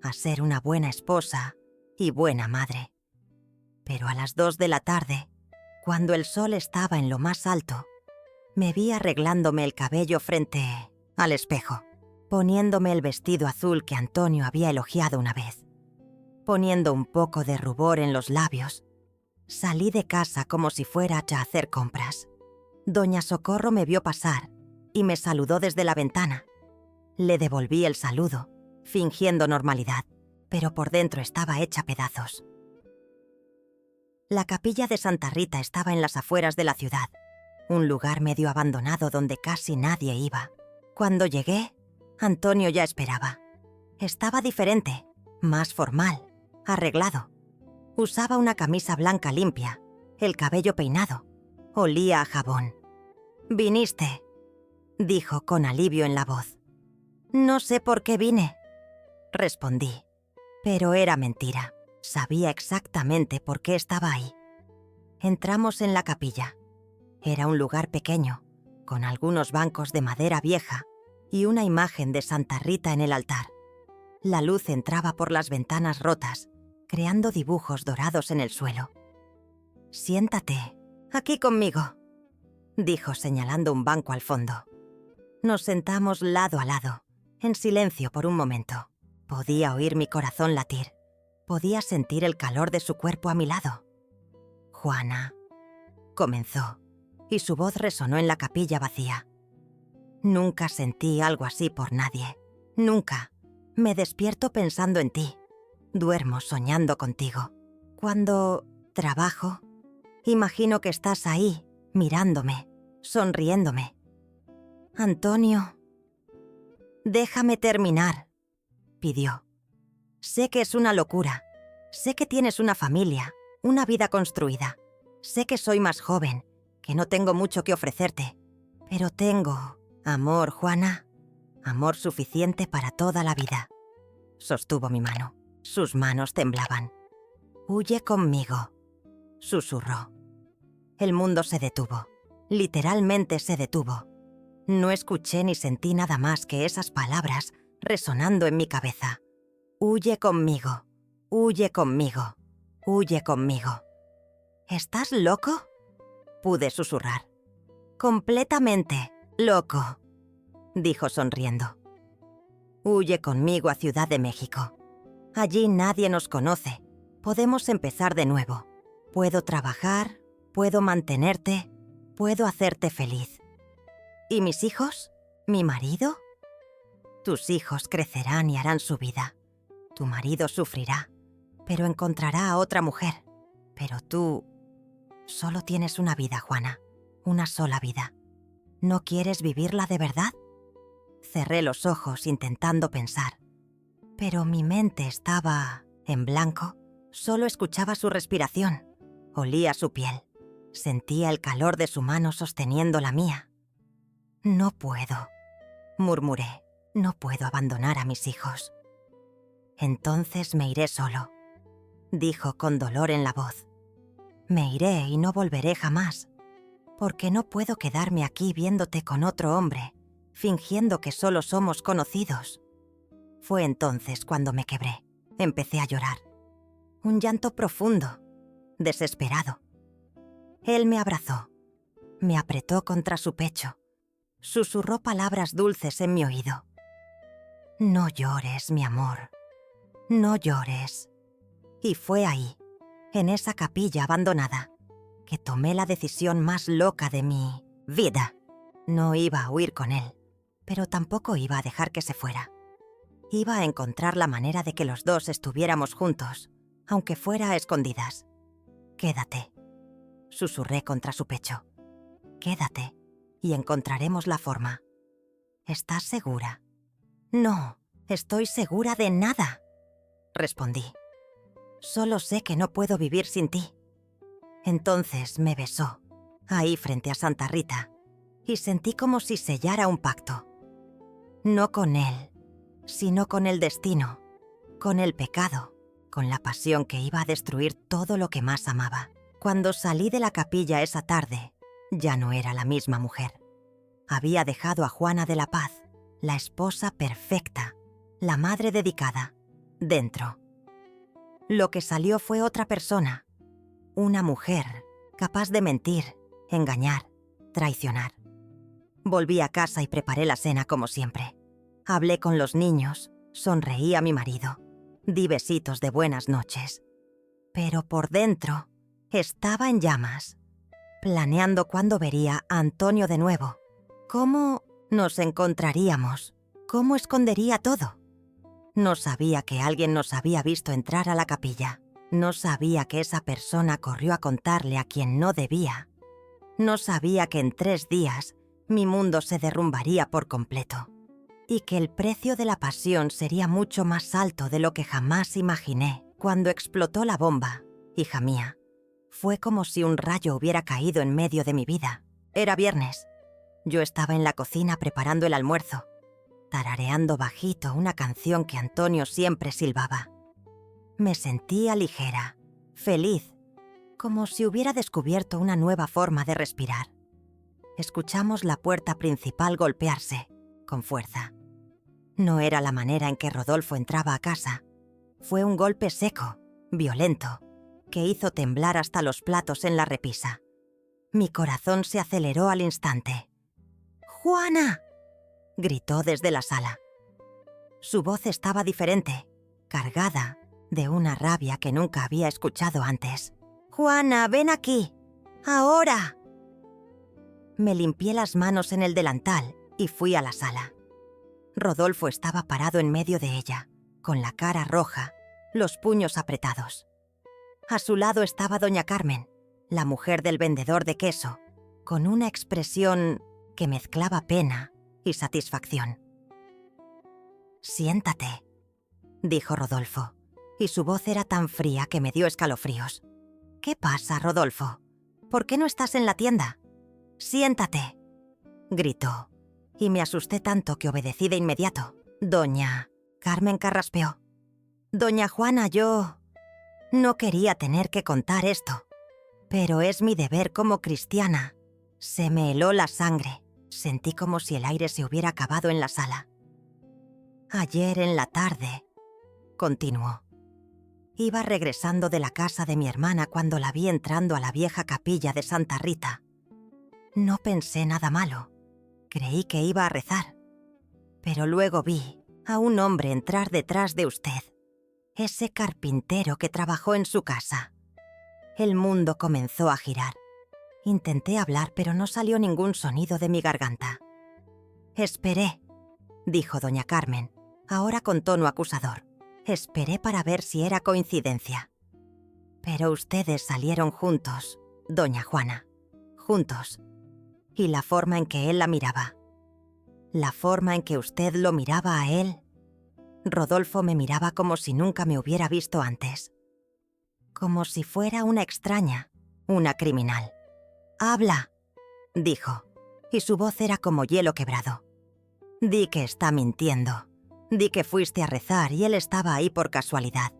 a ser una buena esposa y buena madre. Pero a las 2 de la tarde, cuando el sol estaba en lo más alto, me vi arreglándome el cabello frente al espejo, poniéndome el vestido azul que Antonio había elogiado una vez, poniendo un poco de rubor en los labios. Salí de casa como si fuera a hacer compras. Doña Socorro me vio pasar y me saludó desde la ventana. Le devolví el saludo, fingiendo normalidad, pero por dentro estaba hecha pedazos. La capilla de Santa Rita estaba en las afueras de la ciudad, un lugar medio abandonado donde casi nadie iba. Cuando llegué, Antonio ya esperaba. Estaba diferente, más formal, arreglado. Usaba una camisa blanca limpia, el cabello peinado. Olía a jabón. «¿Viniste?», dijo con alivio en la voz. «No sé por qué vine», respondí. Pero era mentira. Sabía exactamente por qué estaba ahí. Entramos en la capilla. Era un lugar pequeño, con algunos bancos de madera vieja y una imagen de Santa Rita en el altar. La luz entraba por las ventanas rotas, creando dibujos dorados en el suelo. «Siéntate, aquí conmigo», dijo señalando un banco al fondo. Nos sentamos lado a lado, en silencio por un momento. Podía oír mi corazón latir. Podía sentir el calor de su cuerpo a mi lado. «Juana», comenzó, y su voz resonó en la capilla vacía. «Nunca sentí algo así por nadie. Nunca. Me despierto pensando en ti. Duermo soñando contigo. Cuando trabajo, imagino que estás ahí, mirándome, sonriéndome. Antonio». «Déjame terminar», pidió. «Sé que es una locura. Sé que tienes una familia, una vida construida. Sé que soy más joven, que no tengo mucho que ofrecerte, pero tengo amor, Juana, amor suficiente para toda la vida. Sostuvo mi mano. Sus manos temblaban. Huye conmigo, susurró. El mundo se detuvo. Literalmente se detuvo. No escuché ni sentí nada más que esas palabras resonando en mi cabeza. Huye conmigo, huye conmigo, huye conmigo. ¿Estás loco? Pude susurrar. Completamente loco, dijo sonriendo. Huye conmigo a Ciudad de México. Allí nadie nos conoce. Podemos empezar de nuevo. Puedo trabajar, puedo mantenerte, puedo hacerte feliz. ¿Y mis hijos? ¿Mi marido? Tus hijos crecerán y harán su vida. Tu marido sufrirá, pero encontrará a otra mujer. Pero tú solo tienes una vida, Juana. Una sola vida. ¿No quieres vivirla de verdad? Cerré los ojos intentando pensar. Pero mi mente estaba en blanco. Solo escuchaba su respiración. Olía su piel. Sentía el calor de su mano sosteniendo la mía. No puedo, murmuré. No puedo abandonar a mis hijos. Entonces me iré solo, dijo con dolor en la voz. Me iré y no volveré jamás, porque no puedo quedarme aquí viéndote con otro hombre, fingiendo que solo somos conocidos. Fue entonces cuando me quebré. Empecé a llorar. Un llanto profundo, desesperado. Él me abrazó, me apretó contra su pecho, susurró palabras dulces en mi oído. No llores, mi amor, no llores. Y fue ahí, en esa capilla abandonada, que tomé la decisión más loca de mi vida. No iba a huir con él, pero tampoco iba a dejar que se fuera. Iba a encontrar la manera de que los dos estuviéramos juntos, aunque fuera a escondidas. Quédate, susurré contra su pecho. Quédate, y encontraremos la forma. ¿Estás segura? No, estoy segura de nada, respondí. Solo sé que no puedo vivir sin ti. Entonces me besó, ahí frente a Santa Rita, y sentí como si sellara un pacto. No con él, sino con el destino, con el pecado, con la pasión que iba a destruir todo lo que más amaba. Cuando salí de la capilla esa tarde, ya no era la misma mujer. Había dejado a Juana de la Paz, la esposa perfecta, la madre dedicada, dentro. Lo que salió fue otra persona, una mujer capaz de mentir, engañar, traicionar. Volví a casa y preparé la cena como siempre. Hablé con los niños, sonreí a mi marido, di besitos de buenas noches. Pero por dentro estaba en llamas, planeando cuándo vería a Antonio de nuevo, cómo nos encontraríamos, cómo escondería todo. No sabía que alguien nos había visto entrar a la capilla. No sabía que esa persona corrió a contarle a quien no debía. No sabía que en 3 días mi mundo se derrumbaría por completo y que el precio de la pasión sería mucho más alto de lo que jamás imaginé. Cuando explotó la bomba, hija mía, fue como si un rayo hubiera caído en medio de mi vida. Era viernes. Yo estaba en la cocina preparando el almuerzo, tarareando bajito una canción que Antonio siempre silbaba. Me sentía ligera, feliz, como si hubiera descubierto una nueva forma de respirar. Escuchamos la puerta principal golpearse, con fuerza. No era la manera en que Rodolfo entraba a casa. Fue un golpe seco, violento, que hizo temblar hasta los platos en la repisa. Mi corazón se aceleró al instante. ¡Juana!, gritó desde la sala. Su voz estaba diferente, cargada de una rabia que nunca había escuchado antes. «Juana, ven aquí. ¡Ahora!». Me limpié las manos en el delantal y fui a la sala. Rodolfo estaba parado en medio de ella, con la cara roja, los puños apretados. A su lado estaba doña Carmen, la mujer del vendedor de queso, con una expresión que mezclaba pena y satisfacción. «Siéntate», dijo Rodolfo, y su voz era tan fría que me dio escalofríos. «¿Qué pasa, Rodolfo? ¿Por qué no estás en la tienda? «Siéntate», gritó, y me asusté tanto que obedecí de inmediato. Doña Carmen carraspeó. «Doña Juana, yo no quería tener que contar esto, pero es mi deber como cristiana». Se me heló la sangre. Sentí como si el aire se hubiera acabado en la sala. «Ayer en la tarde», continuó, «iba regresando de la casa de mi hermana cuando la vi entrando a la vieja capilla de Santa Rita. No pensé nada malo. Creí que iba a rezar. Pero luego vi a un hombre entrar detrás de usted, ese carpintero que trabajó en su casa. El mundo comenzó a girar. Intenté hablar, pero no salió ningún sonido de mi garganta. «Esperé», dijo doña Carmen, ahora con tono acusador. «Esperé para ver si era coincidencia. Pero ustedes salieron juntos, doña Juana, juntos. Y la forma en que él la miraba, la forma en que usted lo miraba a él». Rodolfo me miraba como si nunca me hubiera visto antes. Como si fuera una extraña, una criminal. «Habla», dijo, y su voz era como hielo quebrado. «Di que está mintiendo. Di que fuiste a rezar y él estaba ahí por casualidad.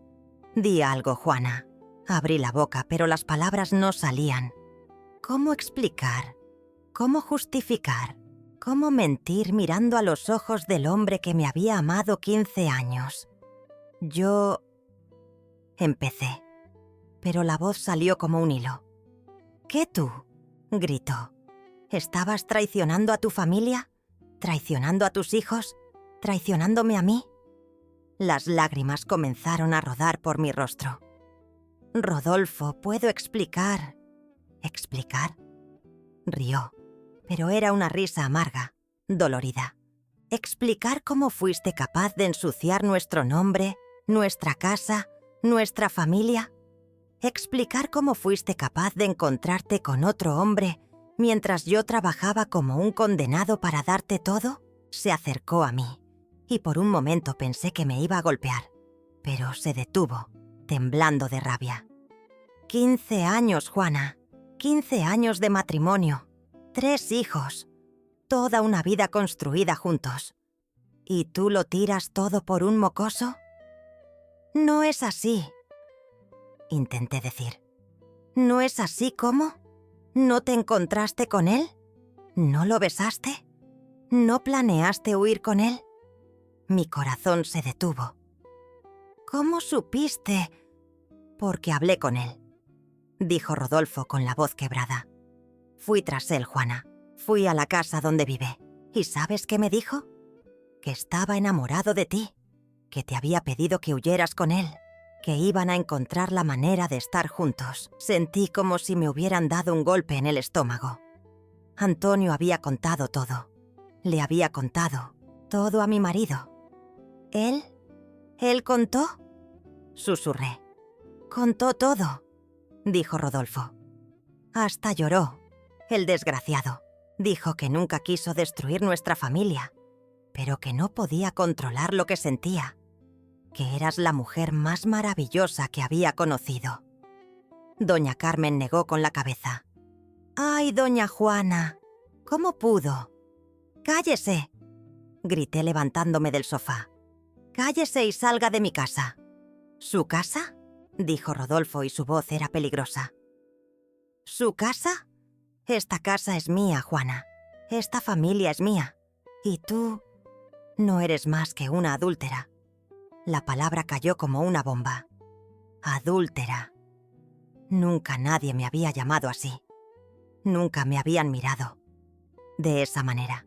Di algo, Juana». Abrí la boca, pero las palabras no salían. ¿Cómo explicar? ¿Cómo justificar? ¿Cómo mentir mirando a los ojos del hombre que me había amado 15 años? Yo... Empecé, pero la voz salió como un hilo. «¿Qué tú?», gritó. «¿Estabas traicionando a tu familia? ¿Traicionando a tus hijos? ¿Traicionándome a mí?». Las lágrimas comenzaron a rodar por mi rostro. «Rodolfo, puedo explicar». «¿Explicar?». Rió, pero era una risa amarga, dolorida. «Explicar cómo fuiste capaz de ensuciar nuestro nombre, nuestra casa, nuestra familia. Explicar cómo fuiste capaz de encontrarte con otro hombre mientras yo trabajaba como un condenado para darte todo». Se acercó a mí, y por un momento pensé que me iba a golpear, pero se detuvo, temblando de rabia. 15 años, Juana. 15 años de matrimonio. 3 hijos. Toda una vida construida juntos. ¿Y tú lo tiras todo por un mocoso? No es así, intenté decir. ¿No es así cómo? ¿No te encontraste con él? ¿No lo besaste? ¿No planeaste huir con él? Mi corazón se detuvo. ¿Cómo supiste? Porque hablé con él, dijo Rodolfo con la voz quebrada. Fui tras él, Juana. Fui a la casa donde vive. ¿Y sabes qué me dijo? Que estaba enamorado de ti, que te había pedido que huyeras con él, que iban a encontrar la manera de estar juntos. Sentí como si me hubieran dado un golpe en el estómago. Antonio había contado todo. Le había contado todo a mi marido. ¿Él? ¿Él contó? Susurré. Contó todo, dijo Rodolfo. Hasta lloró, el desgraciado. Dijo que nunca quiso destruir nuestra familia, pero que no podía controlar lo que sentía, que eras la mujer más maravillosa que había conocido. Doña Carmen negó con la cabeza. «Ay, doña Juana, ¿cómo pudo?» «Cállese», grité levantándome del sofá. «Cállese y salga de mi casa». «¿Su casa?», dijo Rodolfo y su voz era peligrosa. «¿Su casa? Esta casa es mía, Juana. Esta familia es mía. Y tú no eres más que una adúltera». La palabra cayó como una bomba. Adúltera. Nunca nadie me había llamado así. Nunca me habían mirado de esa manera.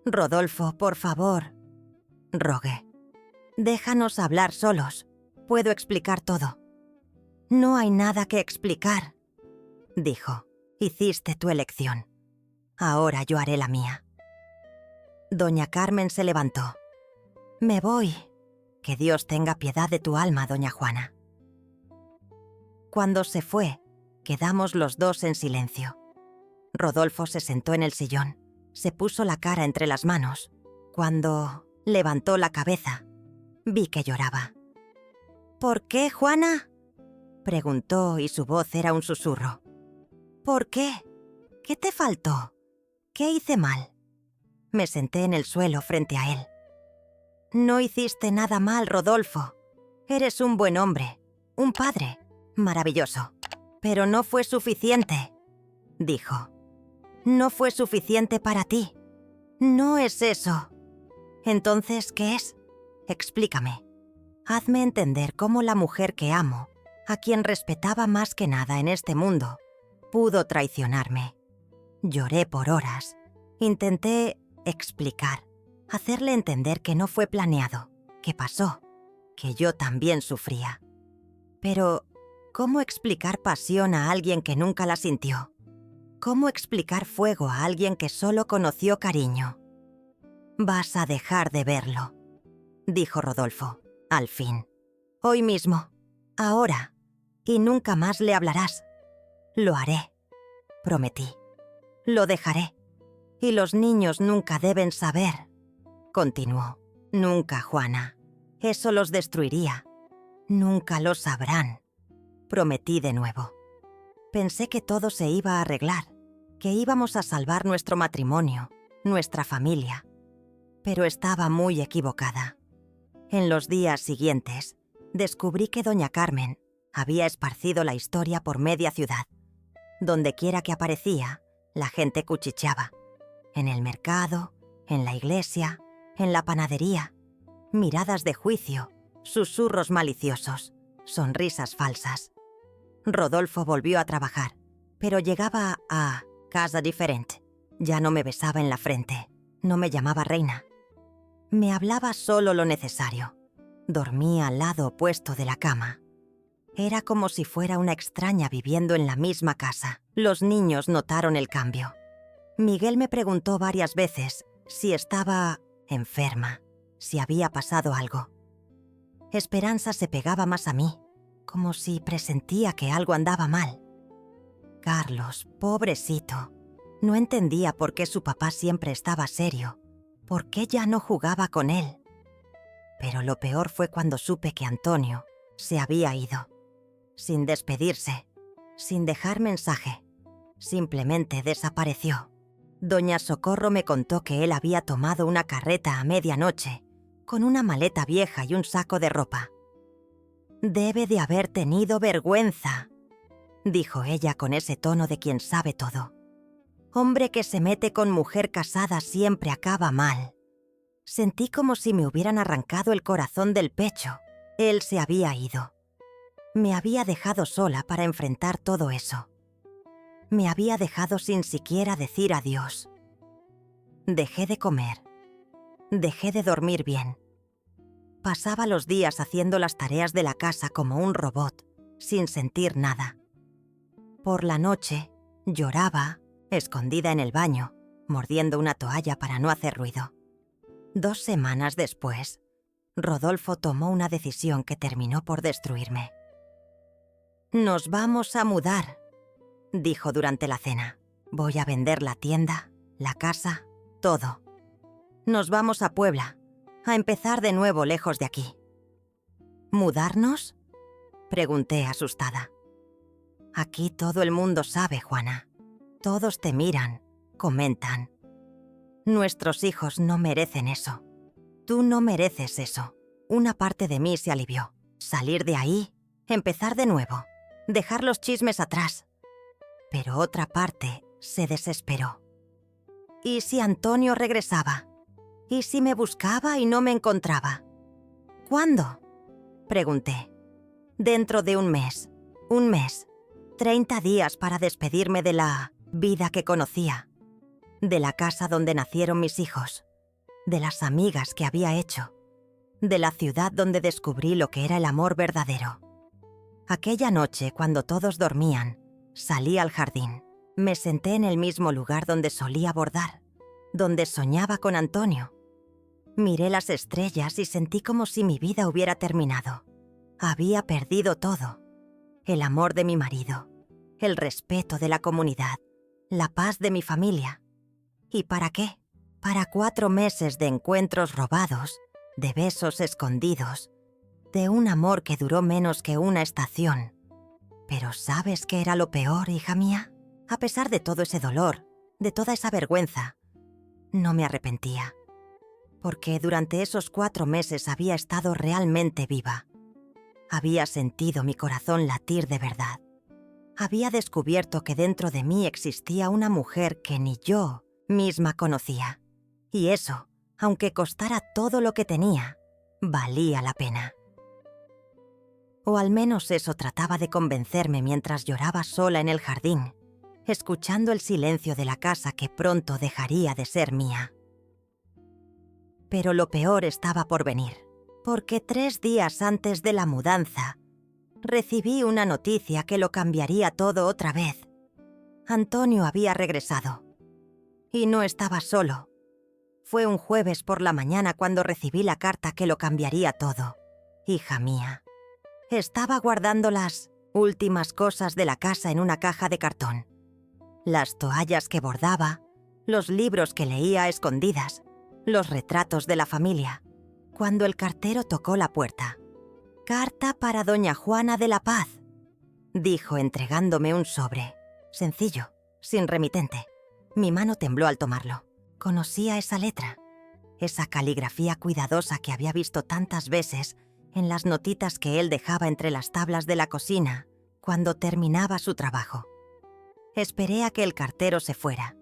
«Rodolfo, por favor», rogué. «Déjanos hablar solos. Puedo explicar todo». «No hay nada que explicar», dijo. «Hiciste tu elección. Ahora yo haré la mía». Doña Carmen se levantó. «Me voy. Que Dios tenga piedad de tu alma, doña Juana». Cuando se fue, quedamos los dos en silencio. Rodolfo se sentó en el sillón, se puso la cara entre las manos. Cuando levantó la cabeza, vi que lloraba. «¿Por qué, Juana?», preguntó y su voz era un susurro. «¿Por qué? ¿Qué te faltó? ¿Qué hice mal? Me senté en el suelo frente a él. No hiciste nada mal, Rodolfo. Eres un buen hombre, un padre, maravilloso. Pero no fue suficiente, dijo. No fue suficiente para ti. No es eso. Entonces, ¿qué es? Explícame. Hazme entender cómo la mujer que amo, a quien respetaba más que nada en este mundo, pudo traicionarme. Lloré por horas. Intenté explicar, hacerle entender que no fue planeado, que pasó, que yo también sufría. Pero, ¿cómo explicar pasión a alguien que nunca la sintió? ¿Cómo explicar fuego a alguien que solo conoció cariño? Vas a dejar de verlo, dijo Rodolfo, al fin. Hoy mismo, ahora, y nunca más le hablarás. Lo haré, prometí. Lo dejaré. Y los niños nunca deben saber, continuó. Nunca, Juana. Eso los destruiría. Nunca lo sabrán. Prometí de nuevo. Pensé que todo se iba a arreglar, que íbamos a salvar nuestro matrimonio, nuestra familia. Pero estaba muy equivocada. En los días siguientes, descubrí que doña Carmen había esparcido la historia por media ciudad. Dondequiera que aparecía, la gente cuchicheaba. En el mercado, en la iglesia, en la panadería. Miradas de juicio, susurros maliciosos, sonrisas falsas. Rodolfo volvió a trabajar, pero llegaba a casa diferente. Ya no me besaba en la frente, no me llamaba reina. Me hablaba solo lo necesario. Dormía al lado opuesto de la cama. Era como si fuera una extraña viviendo en la misma casa. Los niños notaron el cambio. Miguel me preguntó varias veces si estaba enferma, si había pasado algo. Esperanza se pegaba más a mí, como si presentía que algo andaba mal. Carlos, pobrecito, no entendía por qué su papá siempre estaba serio, por qué ya no jugaba con él. Pero lo peor fue cuando supe que Antonio se había ido, sin despedirse, sin dejar mensaje. Simplemente desapareció. Doña Socorro me contó que él había tomado una carreta a medianoche, con una maleta vieja y un saco de ropa. «Debe de haber tenido vergüenza», dijo ella con ese tono de quien sabe todo. «Hombre que se mete con mujer casada siempre acaba mal». Sentí como si me hubieran arrancado el corazón del pecho. Él se había ido. Me había dejado sola para enfrentar todo eso. Me había dejado sin siquiera decir adiós. Dejé de comer. Dejé de dormir bien. Pasaba los días haciendo las tareas de la casa como un robot, sin sentir nada. Por la noche, lloraba, escondida en el baño, mordiendo una toalla para no hacer ruido. 2 semanas después, Rodolfo tomó una decisión que terminó por destruirme. «Nos vamos a mudar», dijo durante la cena. «Voy a vender la tienda, la casa, todo. Nos vamos a Puebla, a empezar de nuevo lejos de aquí». «¿Mudarnos?», pregunté asustada. «Aquí todo el mundo sabe, Juana. Todos te miran, comentan. Nuestros hijos no merecen eso. Tú no mereces eso». Una parte de mí se alivió. Salir de ahí, empezar de nuevo, dejar los chismes atrás. Pero otra parte se desesperó. ¿Y si Antonio regresaba? ¿Y si me buscaba y no me encontraba? ¿Cuándo?, pregunté. «Dentro de un mes. 30 días para despedirme de la vida que conocía, de la casa donde nacieron mis hijos, de las amigas que había hecho, de la ciudad donde descubrí lo que era el amor verdadero». Aquella noche, cuando todos dormían, salí al jardín. Me senté en el mismo lugar donde solía bordar, donde soñaba con Antonio. Miré las estrellas y sentí como si mi vida hubiera terminado. Había perdido todo. El amor de mi marido, el respeto de la comunidad, la paz de mi familia. ¿Y para qué? Para 4 meses de encuentros robados, de besos escondidos, de un amor que duró menos que una estación. Pero ¿sabes qué era lo peor, hija mía? A pesar de todo ese dolor, de toda esa vergüenza, no me arrepentía. Porque durante esos 4 meses había estado realmente viva. Había sentido mi corazón latir de verdad. Había descubierto que dentro de mí existía una mujer que ni yo misma conocía. Y eso, aunque costara todo lo que tenía, valía la pena. O al menos eso trataba de convencerme mientras lloraba sola en el jardín, escuchando el silencio de la casa que pronto dejaría de ser mía. Pero lo peor estaba por venir, porque 3 días antes de la mudanza, recibí una noticia que lo cambiaría todo otra vez. Antonio había regresado. Y no estaba solo. Fue un jueves por la mañana cuando recibí la carta que lo cambiaría todo. Hija mía. Estaba guardando las últimas cosas de la casa en una caja de cartón. Las toallas que bordaba, los libros que leía a escondidas, los retratos de la familia, cuando el cartero tocó la puerta. «Carta para doña Juana de la Paz», dijo entregándome un sobre. Sencillo, sin remitente. Mi mano tembló al tomarlo. Conocía esa letra, esa caligrafía cuidadosa que había visto tantas veces en las notitas que él dejaba entre las tablas de la cocina cuando terminaba su trabajo. Esperé a que el cartero se fuera.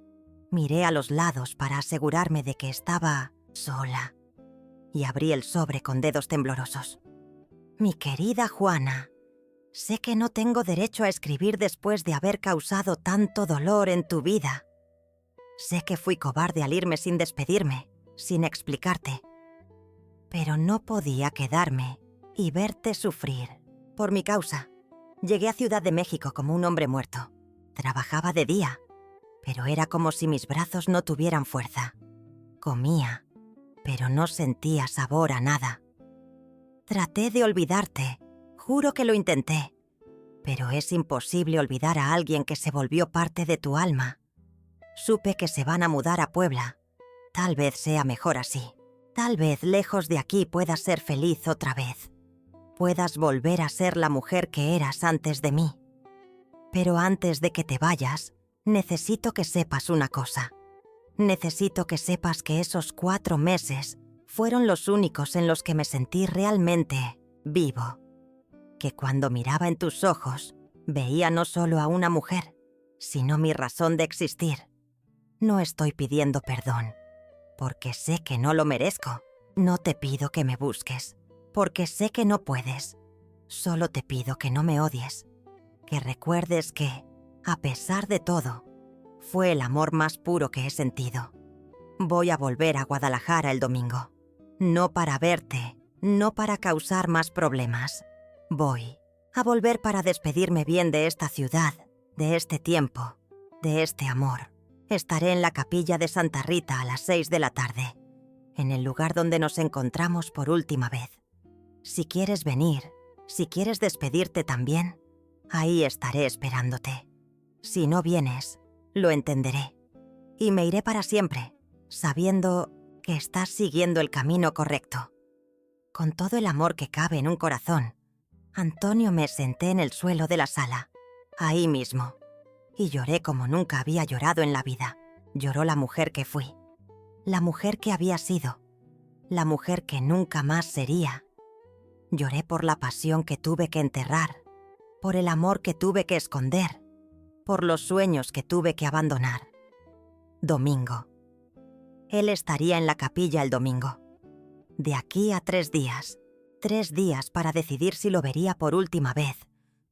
Miré a los lados para asegurarme de que estaba sola y abrí el sobre con dedos temblorosos. Mi querida Juana, sé que no tengo derecho a escribir después de haber causado tanto dolor en tu vida. Sé que fui cobarde al irme sin despedirme, sin explicarte. Pero no podía quedarme y verte sufrir. Por mi causa, llegué a Ciudad de México como un hombre muerto. Trabajaba de día, pero era como si mis brazos no tuvieran fuerza. Comía, pero no sentía sabor a nada. Traté de olvidarte, juro que lo intenté, pero es imposible olvidar a alguien que se volvió parte de tu alma. Supe que se van a mudar a Puebla. Tal vez sea mejor así. Tal vez lejos de aquí puedas ser feliz otra vez. Puedas volver a ser la mujer que eras antes de mí. Pero antes de que te vayas, necesito que sepas una cosa. Necesito que sepas que esos 4 meses fueron los únicos en los que me sentí realmente vivo. Que cuando miraba en tus ojos, veía no solo a una mujer, sino mi razón de existir. No estoy pidiendo perdón, porque sé que no lo merezco. No te pido que me busques, porque sé que no puedes. Solo te pido que no me odies, que recuerdes que, a pesar de todo, fue el amor más puro que he sentido. Voy a volver a Guadalajara el domingo. No para verte, no para causar más problemas. Voy a volver para despedirme bien de esta ciudad, de este tiempo, de este amor. Estaré en la capilla de Santa Rita a las 6 de la tarde, en el lugar donde nos encontramos por última vez. Si quieres venir, si quieres despedirte también, ahí estaré esperándote. Si no vienes, lo entenderé. Y me iré para siempre, sabiendo que estás siguiendo el camino correcto. Con todo el amor que cabe en un corazón, Antonio, me senté en el suelo de la sala, ahí mismo, y lloré como nunca había llorado en la vida. Lloró la mujer que fui, la mujer que había sido, la mujer que nunca más sería. Lloré por la pasión que tuve que enterrar, por el amor que tuve que esconder, por los sueños que tuve que abandonar. Domingo. Él estaría en la capilla el domingo. De aquí a 3 días. 3 días para decidir si lo vería por última vez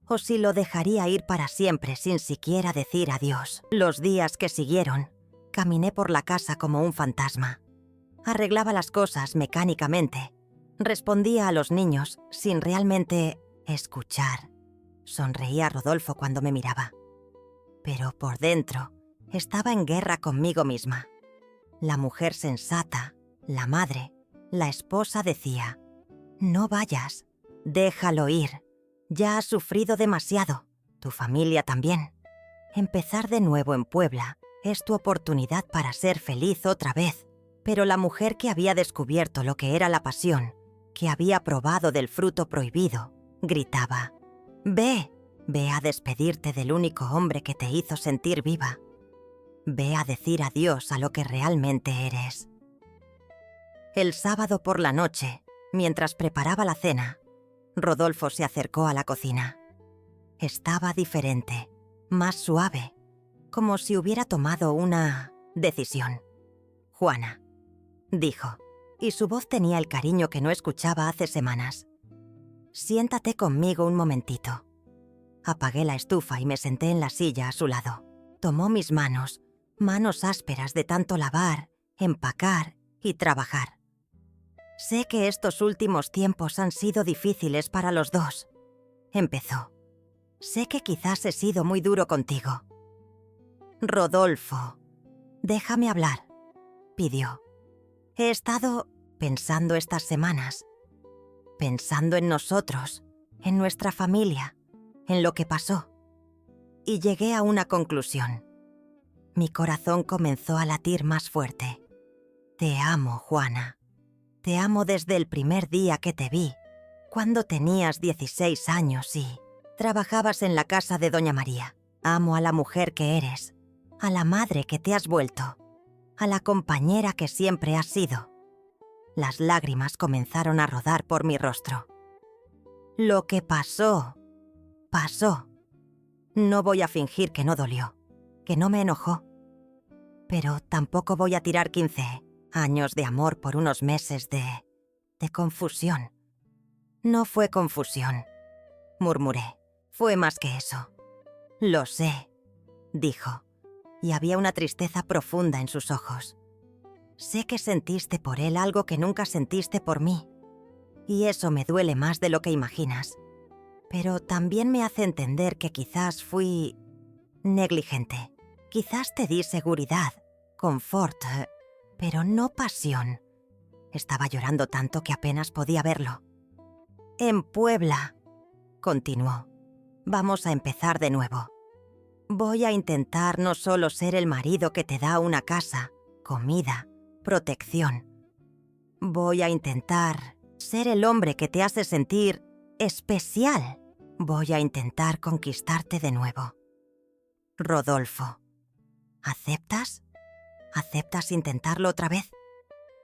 o si lo dejaría ir para siempre sin siquiera decir adiós. Los días que siguieron, caminé por la casa como un fantasma. Arreglaba las cosas mecánicamente. Respondía a los niños sin realmente escuchar. Sonreía a Rodolfo cuando me miraba. Pero por dentro estaba en guerra conmigo misma. La mujer sensata, la madre, la esposa decía: «No vayas, déjalo ir. Ya has sufrido demasiado, tu familia también. Empezar de nuevo en Puebla es tu oportunidad para ser feliz otra vez». Pero la mujer que había descubierto lo que era la pasión, que había probado del fruto prohibido, gritaba: «Ve, Ve a despedirte del único hombre que te hizo sentir viva. Ve a decir adiós a lo que realmente eres. El sábado por la noche, mientras preparaba la cena, Rodolfo se acercó a la cocina. Estaba diferente, más suave, como si hubiera tomado una decisión. «Juana», dijo, y su voz tenía el cariño que no escuchaba hace semanas. «Siéntate conmigo un momentito». Apagué la estufa y me senté en la silla a su lado. Tomó mis manos ásperas de tanto lavar, empacar y trabajar. «Sé que estos últimos tiempos han sido difíciles para los dos», empezó. «Sé que quizás he sido muy duro contigo». «Rodolfo, déjame hablar», pidió. «He estado pensando estas semanas, pensando en nosotros, en nuestra familia, en lo que pasó. Y llegué a una conclusión. Mi corazón comenzó a latir más fuerte. Te amo, Juana. Te amo desde el primer día que te vi, cuando tenías 16 años y trabajabas en la casa de Doña María. Amo a la mujer que eres, a la madre que te has vuelto, a la compañera que siempre has sido». Las lágrimas comenzaron a rodar por mi rostro. «Lo que pasó, pasó. No voy a fingir que no dolió, que no me enojó. Pero tampoco voy a tirar 15 años de amor por unos meses de confusión. No fue confusión», murmuré. «Fue más que eso». «Lo sé», dijo, y había una tristeza profunda en sus ojos. «Sé que sentiste por él algo que nunca sentiste por mí, y eso me duele más de lo que imaginas. Pero también me hace entender que quizás fui negligente. Quizás te di seguridad, confort, pero no pasión». Estaba llorando tanto que apenas podía verlo. «En Puebla», continuó, «vamos a empezar de nuevo. Voy a intentar no solo ser el marido que te da una casa, comida, protección. Voy a intentar ser el hombre que te hace sentir especial. Voy a intentar conquistarte de nuevo. Rodolfo, ¿aceptas? ¿Aceptas intentarlo otra vez?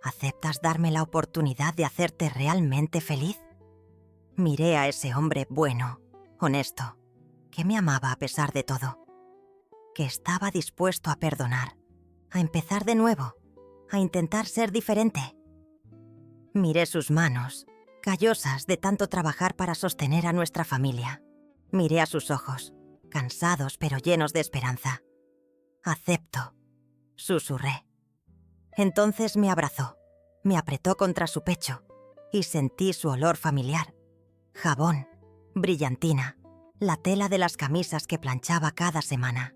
¿Aceptas darme la oportunidad de hacerte realmente feliz?» Miré a ese hombre bueno, honesto, que me amaba a pesar de todo, que estaba dispuesto a perdonar, a empezar de nuevo, a intentar ser diferente. Miré sus manos, callosas de tanto trabajar para sostener a nuestra familia. Miré a sus ojos, cansados pero llenos de esperanza. «Acepto», susurré. Entonces me abrazó, me apretó contra su pecho y sentí su olor familiar. Jabón, brillantina, la tela de las camisas que planchaba cada semana.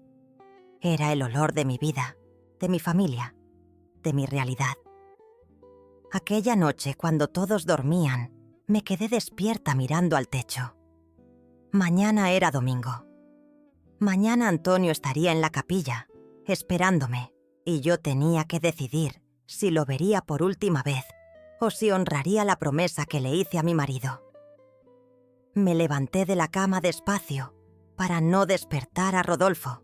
Era el olor de mi vida, de mi familia, de mi realidad. Aquella noche, cuando todos dormían, me quedé despierta mirando al techo. Mañana era domingo. Mañana Antonio estaría en la capilla, esperándome, y yo tenía que decidir si lo vería por última vez o si honraría la promesa que le hice a mi marido. Me levanté de la cama despacio para no despertar a Rodolfo.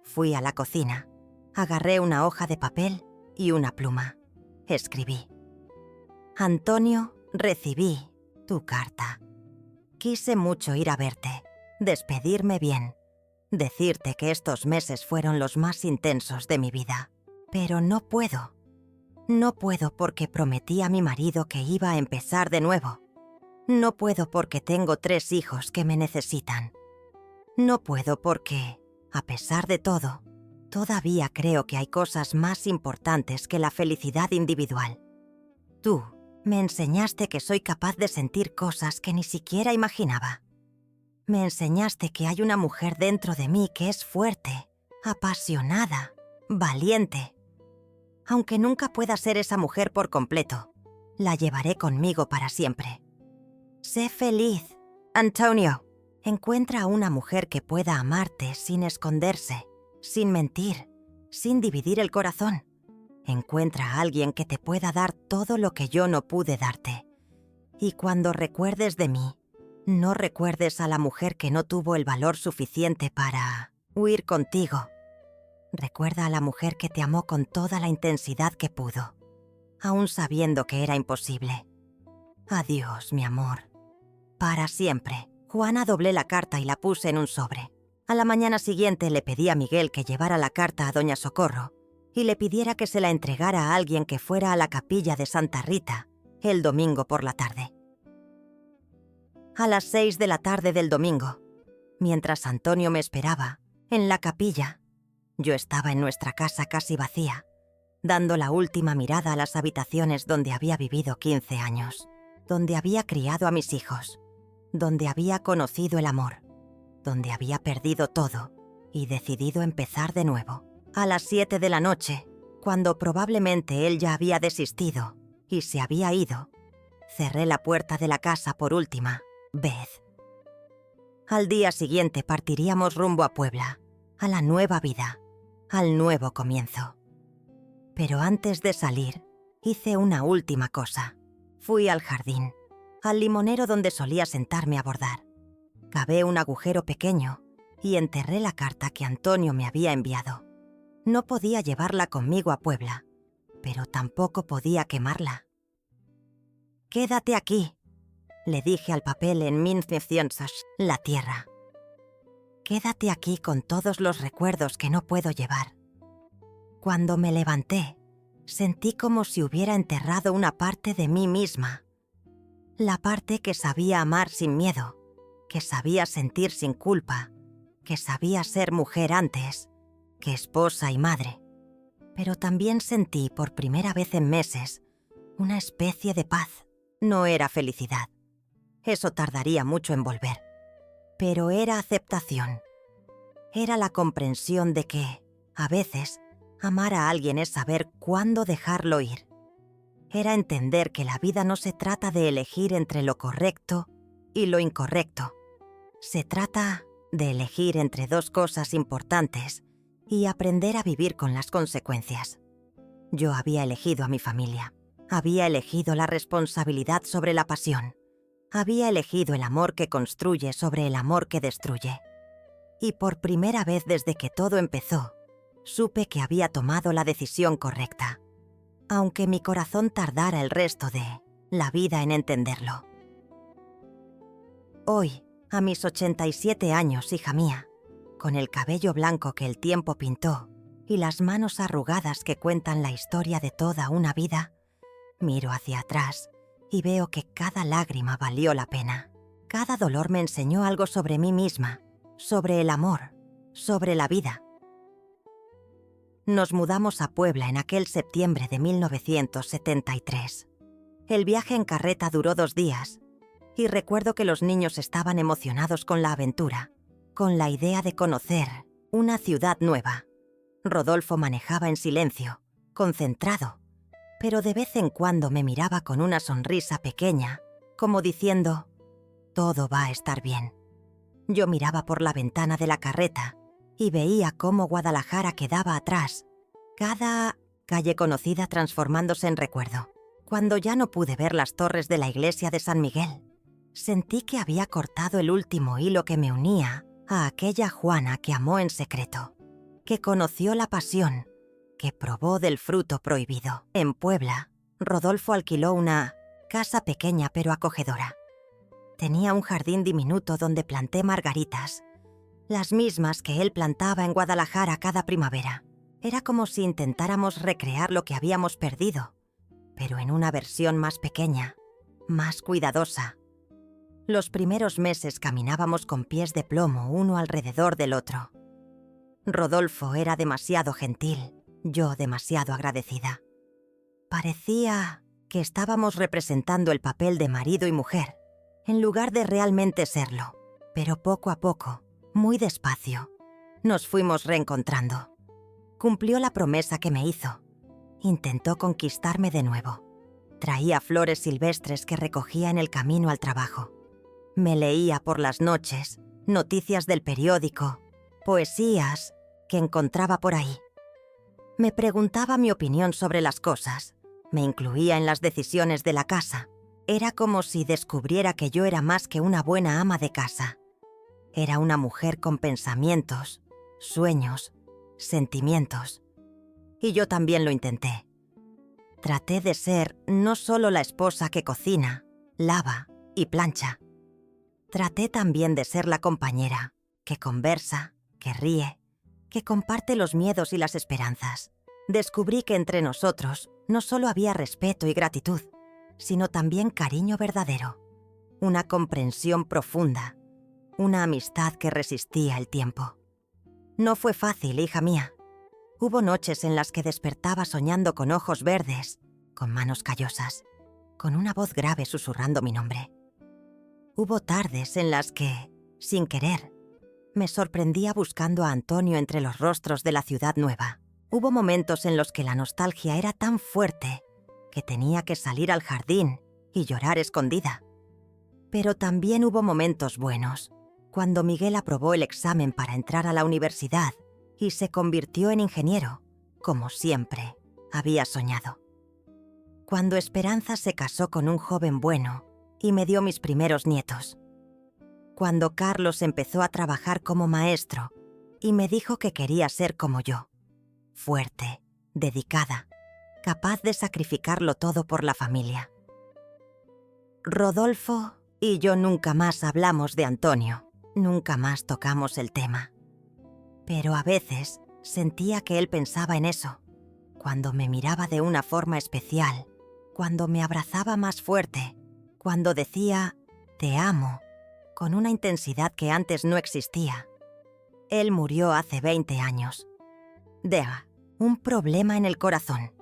Fui a la cocina, agarré una hoja de papel y una pluma. Escribí: «Antonio, recibí tu carta. Quise mucho ir a verte, despedirme bien, decirte que estos meses fueron los más intensos de mi vida. Pero no puedo. No puedo porque prometí a mi marido que iba a empezar de nuevo. No puedo porque tengo 3 hijos que me necesitan. No puedo porque, a pesar de todo, todavía creo que hay cosas más importantes que la felicidad individual. Tú me enseñaste que soy capaz de sentir cosas que ni siquiera imaginaba. Me enseñaste que hay una mujer dentro de mí que es fuerte, apasionada, valiente. Aunque nunca pueda ser esa mujer por completo, la llevaré conmigo para siempre. Sé feliz, Antonio. Encuentra a una mujer que pueda amarte sin esconderse, sin mentir, sin dividir el corazón. Encuentra a alguien que te pueda dar todo lo que yo no pude darte. Y cuando recuerdes de mí, No recuerdes a la mujer que no tuvo el valor suficiente para huir contigo. Recuerda a la mujer que te amó con toda la intensidad que pudo, aún sabiendo que era imposible. Adiós, mi amor. Para siempre. Juana, doblé la carta y la puse en un sobre. A la mañana siguiente le pedí a Miguel que llevara la carta a doña Socorro y le pidiera que se la entregara a alguien que fuera a la capilla de Santa Rita el domingo por la tarde. A las 6 de la tarde del domingo, mientras Antonio me esperaba, en la capilla, yo estaba en nuestra casa casi vacía, dando la última mirada a las habitaciones donde había vivido 15 años, donde había criado a mis hijos, donde había conocido el amor, donde había perdido todo y decidido empezar de nuevo. A las 7 de la noche, cuando probablemente él ya había desistido y se había ido, cerré la puerta de la casa por última vez. Al día siguiente partiríamos rumbo a Puebla, a la nueva vida, al nuevo comienzo. Pero antes de salir, hice una última cosa. Fui al jardín, al limonero donde solía sentarme a bordar. Cavé un agujero pequeño y enterré la carta que Antonio me había enviado. No podía llevarla conmigo a Puebla, pero tampoco podía quemarla. «Quédate aquí», le dije al papel en 1900, la tierra. «Quédate aquí con todos los recuerdos que no puedo llevar». Cuando me levanté, sentí como si hubiera enterrado una parte de mí misma. La parte que sabía amar sin miedo, que sabía sentir sin culpa, que sabía ser mujer antes, que esposa y madre. Pero también sentí por primera vez en meses una especie de paz. No era felicidad. Eso tardaría mucho en volver. Pero era aceptación. Era la comprensión de que, a veces, amar a alguien es saber cuándo dejarlo ir. Era entender que la vida no se trata de elegir entre lo correcto y lo incorrecto. Se trata de elegir entre dos cosas importantes y aprender a vivir con las consecuencias. Yo había elegido a mi familia. Había elegido la responsabilidad sobre la pasión. Había elegido el amor que construye sobre el amor que destruye. Y por primera vez desde que todo empezó, supe que había tomado la decisión correcta, aunque mi corazón tardara el resto de la vida en entenderlo. Hoy, a mis 87 años, hija mía, con el cabello blanco que el tiempo pintó y las manos arrugadas que cuentan la historia de toda una vida, miro hacia atrás y veo que cada lágrima valió la pena. Cada dolor me enseñó algo sobre mí misma, sobre el amor, sobre la vida. Nos mudamos a Puebla en aquel septiembre de 1973. El viaje en carreta duró 2 días y recuerdo que los niños estaban emocionados con la aventura, con la idea de conocer una ciudad nueva. Rodolfo manejaba en silencio, concentrado, pero de vez en cuando me miraba con una sonrisa pequeña, como diciendo, «Todo va a estar bien». Yo miraba por la ventana de la carreta y veía cómo Guadalajara quedaba atrás, cada calle conocida transformándose en recuerdo. Cuando ya no pude ver las torres de la iglesia de San Miguel, sentí que había cortado el último hilo que me unía a aquella Juana que amó en secreto, que conoció la pasión, que probó del fruto prohibido. En Puebla, Rodolfo alquiló una casa pequeña pero acogedora. Tenía un jardín diminuto donde planté margaritas, las mismas que él plantaba en Guadalajara cada primavera. Era como si intentáramos recrear lo que habíamos perdido, pero en una versión más pequeña, más cuidadosa. Los primeros meses caminábamos con pies de plomo uno alrededor del otro. Rodolfo era demasiado gentil, yo demasiado agradecida. Parecía que estábamos representando el papel de marido y mujer, en lugar de realmente serlo. Pero poco a poco, muy despacio, nos fuimos reencontrando. Cumplió la promesa que me hizo. Intentó conquistarme de nuevo. Traía flores silvestres que recogía en el camino al trabajo. Me leía por las noches noticias del periódico, poesías que encontraba por ahí. Me preguntaba mi opinión sobre las cosas, me incluía en las decisiones de la casa, Era como si descubriera que yo era más que una buena ama de casa. Era una mujer con pensamientos, sueños, sentimientos. Y yo también lo intenté. Traté de ser no solo la esposa que cocina, lava y plancha. Traté también de ser la compañera, que conversa, que ríe, que comparte los miedos y las esperanzas. Descubrí que entre nosotros no solo había respeto y gratitud, sino también cariño verdadero, una comprensión profunda, una amistad que resistía el tiempo. No fue fácil, hija mía. Hubo noches en las que despertaba soñando con ojos verdes, con manos callosas, con una voz grave susurrando mi nombre. Hubo tardes en las que, sin querer, me sorprendía buscando a Antonio entre los rostros de la ciudad nueva. Hubo momentos en los que la nostalgia era tan fuerte que tenía que salir al jardín y llorar escondida. Pero también hubo momentos buenos, cuando Miguel aprobó el examen para entrar a la universidad y se convirtió en ingeniero, como siempre había soñado. Cuando Esperanza se casó con un joven bueno y me dio mis primeros nietos. Cuando Carlos empezó a trabajar como maestro y me dijo que quería ser como yo, fuerte, dedicada, capaz de sacrificarlo todo por la familia. Rodolfo y yo nunca más hablamos de Antonio, nunca más tocamos el tema. Pero a veces sentía que él pensaba en eso, cuando me miraba de una forma especial, cuando me abrazaba más fuerte, cuando decía «te amo», con una intensidad que antes no existía. Él murió hace 20 años. Un problema en el corazón.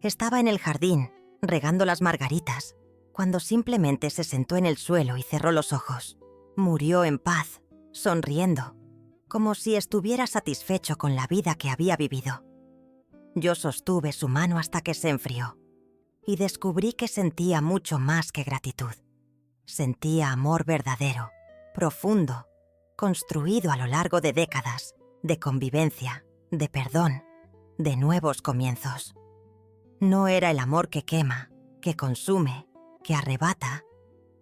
Estaba en el jardín, regando las margaritas, cuando simplemente se sentó en el suelo y cerró los ojos. Murió en paz, sonriendo, como si estuviera satisfecho con la vida que había vivido. Yo sostuve su mano hasta que se enfrió, y descubrí que sentía mucho más que gratitud. Sentía amor verdadero, profundo, construido a lo largo de décadas, de convivencia, de perdón, de nuevos comienzos. No era el amor que quema, que consume, que arrebata.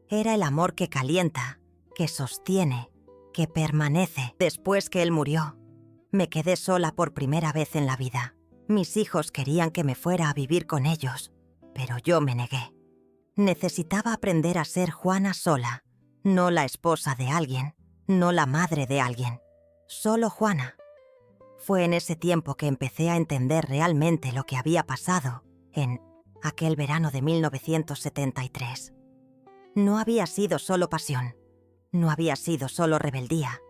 Era el amor que calienta, que sostiene, que permanece. Después que él murió, me quedé sola por primera vez en la vida. Mis hijos querían que me fuera a vivir con ellos, pero yo me negué. Necesitaba aprender a ser Juana sola, no la esposa de alguien, no la madre de alguien, solo Juana. Fue en ese tiempo que empecé a entender realmente lo que había pasado en aquel verano de 1973. No había sido solo pasión, no había sido solo rebeldía.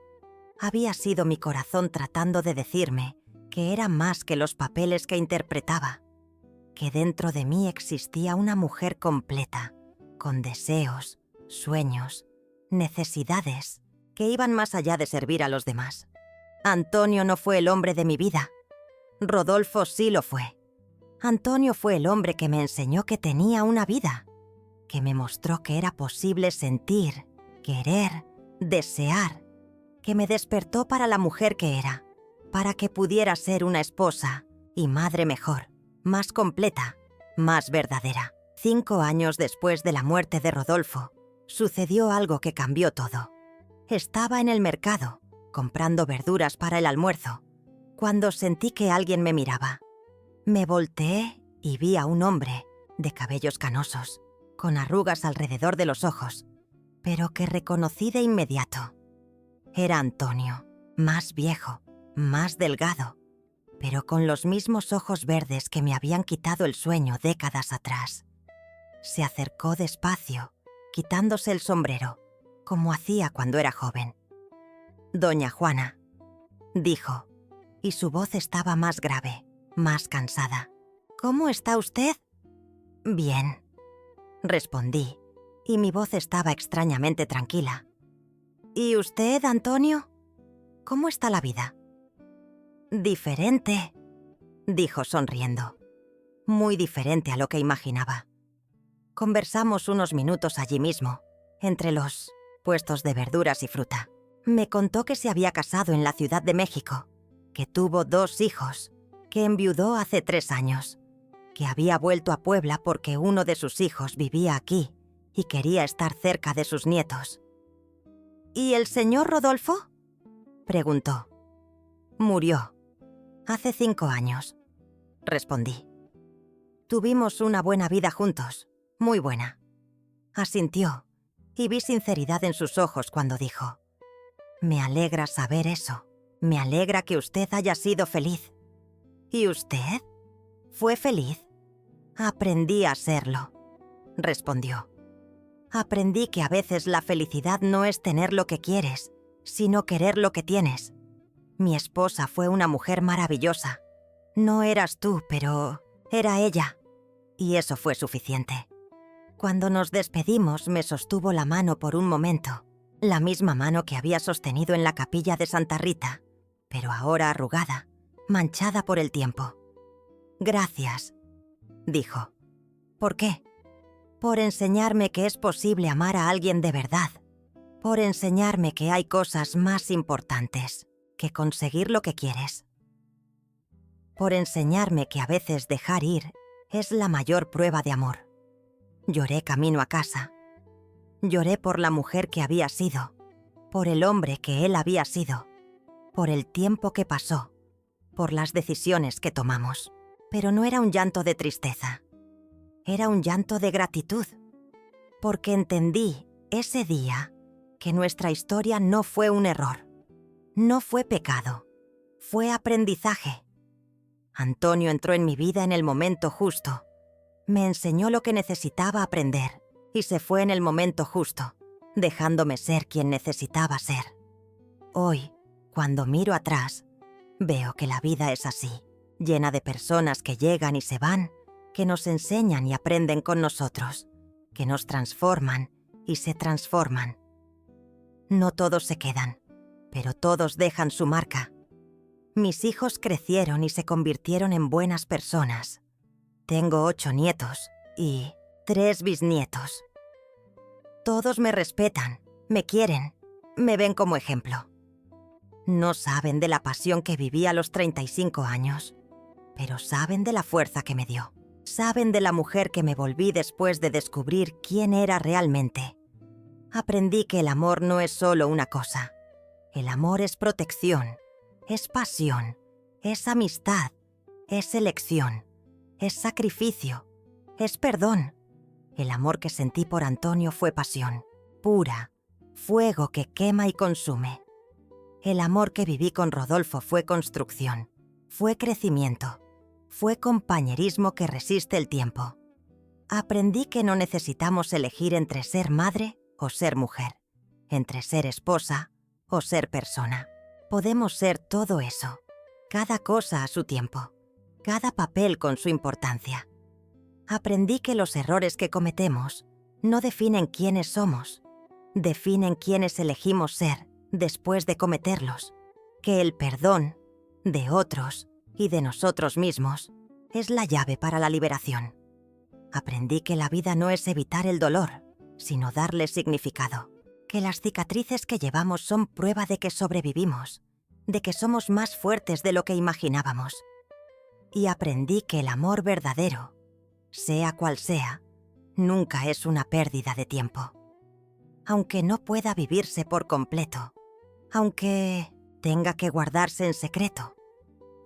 Había sido mi corazón tratando de decirme que era más que los papeles que interpretaba, que dentro de mí existía una mujer completa, con deseos, sueños, necesidades que iban más allá de servir a los demás. Antonio no fue el hombre de mi vida. Rodolfo sí lo fue. Antonio fue el hombre que me enseñó que tenía una vida, que me mostró que era posible sentir, querer, desear, que me despertó para la mujer que era, para que pudiera ser una esposa y madre mejor, más completa, más verdadera. 5 años después de la muerte de Rodolfo, sucedió algo que cambió todo. Estaba en el mercado, comprando verduras para el almuerzo, cuando sentí que alguien me miraba. Me volteé y vi a un hombre, de cabellos canosos, con arrugas alrededor de los ojos, pero que reconocí de inmediato. Era Antonio, más viejo, más delgado, pero con los mismos ojos verdes que me habían quitado el sueño décadas atrás. Se acercó despacio, quitándose el sombrero, como hacía cuando era joven. «Doña Juana», dijo, y su voz estaba más grave, más cansada. «¿Cómo está usted?» «Bien», respondí, y mi voz estaba extrañamente tranquila. «¿Y usted, Antonio? ¿Cómo está la vida?» «Diferente», dijo sonriendo. «Muy diferente a lo que imaginaba». Conversamos unos minutos allí mismo, entre los puestos de verduras y fruta. Me contó que se había casado en la Ciudad de México, que tuvo 2 hijos, que enviudó hace 3 años, que había vuelto a Puebla porque uno de sus hijos vivía aquí y quería estar cerca de sus nietos. ¿Y el señor Rodolfo?, preguntó. Murió. Hace 5 años, respondí. Tuvimos una buena vida juntos, muy buena. Asintió, y vi sinceridad en sus ojos cuando dijo: Me alegra saber eso. Me alegra que usted haya sido feliz. ¿Y usted? ¿Fue feliz? Aprendí a serlo, respondió. Aprendí que a veces la felicidad no es tener lo que quieres, sino querer lo que tienes. Mi esposa fue una mujer maravillosa. No eras tú, pero era ella. Y eso fue suficiente. Cuando nos despedimos, me sostuvo la mano por un momento, la misma mano que había sostenido en la capilla de Santa Rita, pero ahora arrugada, manchada por el tiempo. Gracias, dijo. ¿Por qué? Por enseñarme que es posible amar a alguien de verdad. Por enseñarme que hay cosas más importantes que conseguir lo que quieres. Por enseñarme que a veces dejar ir es la mayor prueba de amor. Lloré camino a casa. Lloré por la mujer que había sido, por el hombre que él había sido, por el tiempo que pasó, por las decisiones que tomamos. Pero no era un llanto de tristeza. Era un llanto de gratitud, porque entendí ese día que nuestra historia no fue un error, no fue pecado, fue aprendizaje. Antonio entró en mi vida en el momento justo, me enseñó lo que necesitaba aprender y se fue en el momento justo, dejándome ser quien necesitaba ser. Hoy, cuando miro atrás, veo que la vida es así, llena de personas que llegan y se van, que nos enseñan y aprenden con nosotros, que nos transforman y se transforman. No todos se quedan, pero todos dejan su marca. Mis hijos crecieron y se convirtieron en buenas personas. Tengo 8 nietos y 3 bisnietos. Todos me respetan, me quieren, me ven como ejemplo. No saben de la pasión que viví a los 35 años, pero saben de la fuerza que me dio. Saben de la mujer que me volví después de descubrir quién era realmente. Aprendí que el amor no es solo una cosa. El amor es protección, es pasión, es amistad, es elección, es sacrificio, es perdón. El amor que sentí por Antonio fue pasión, pura, fuego que quema y consume. El amor que viví con Rodolfo fue construcción, fue crecimiento. Fue compañerismo que resiste el tiempo. Aprendí que no necesitamos elegir entre ser madre o ser mujer, entre ser esposa o ser persona. Podemos ser todo eso, cada cosa a su tiempo, cada papel con su importancia. Aprendí que los errores que cometemos no definen quiénes somos, definen quiénes elegimos ser después de cometerlos, que el perdón de otros y de nosotros mismos es la llave para la liberación. Aprendí que la vida no es evitar el dolor, sino darle significado, que las cicatrices que llevamos son prueba de que sobrevivimos, de que somos más fuertes de lo que imaginábamos. Y aprendí que el amor verdadero, sea cual sea, nunca es una pérdida de tiempo. Aunque no pueda vivirse por completo, aunque tenga que guardarse en secreto,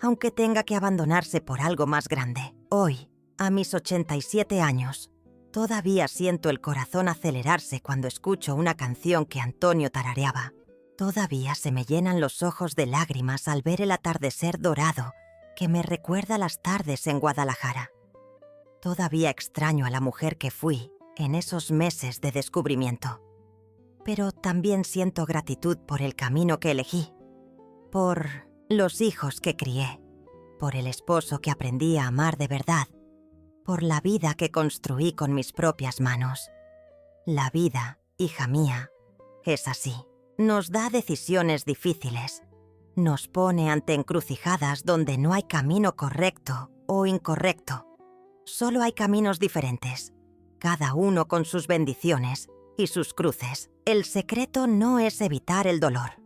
aunque tenga que abandonarse por algo más grande. Hoy, a mis 87 años, todavía siento el corazón acelerarse cuando escucho una canción que Antonio tarareaba. Todavía se me llenan los ojos de lágrimas al ver el atardecer dorado que me recuerda las tardes en Guadalajara. Todavía extraño a la mujer que fui en esos meses de descubrimiento. Pero también siento gratitud por el camino que elegí, por los hijos que crié, por el esposo que aprendí a amar de verdad, por la vida que construí con mis propias manos. La vida, hija mía, es así. Nos da decisiones difíciles. Nos pone ante encrucijadas donde no hay camino correcto o incorrecto. Solo hay caminos diferentes, cada uno con sus bendiciones y sus cruces. El secreto no es evitar el dolor.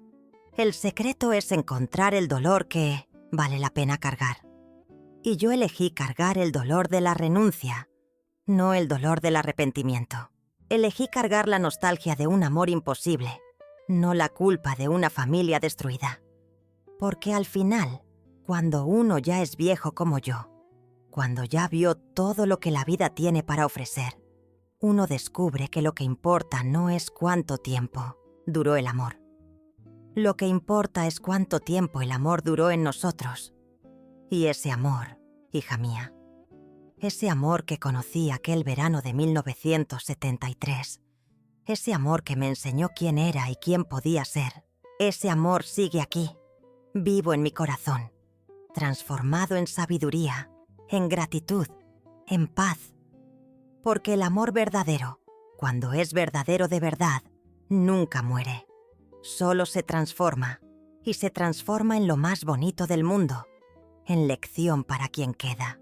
El secreto es encontrar el dolor que vale la pena cargar. Y yo elegí cargar el dolor de la renuncia, no el dolor del arrepentimiento. Elegí cargar la nostalgia de un amor imposible, no la culpa de una familia destruida. Porque al final, cuando uno ya es viejo como yo, cuando ya vio todo lo que la vida tiene para ofrecer, uno descubre que lo que importa no es cuánto tiempo duró el amor. Lo que importa es cuánto tiempo el amor duró en nosotros. Y ese amor, hija mía, ese amor que conocí aquel verano de 1973, ese amor que me enseñó quién era y quién podía ser, ese amor sigue aquí, vivo en mi corazón, transformado en sabiduría, en gratitud, en paz. Porque el amor verdadero, cuando es verdadero de verdad, nunca muere. Solo se transforma, y se transforma en lo más bonito del mundo, en lección para quien queda.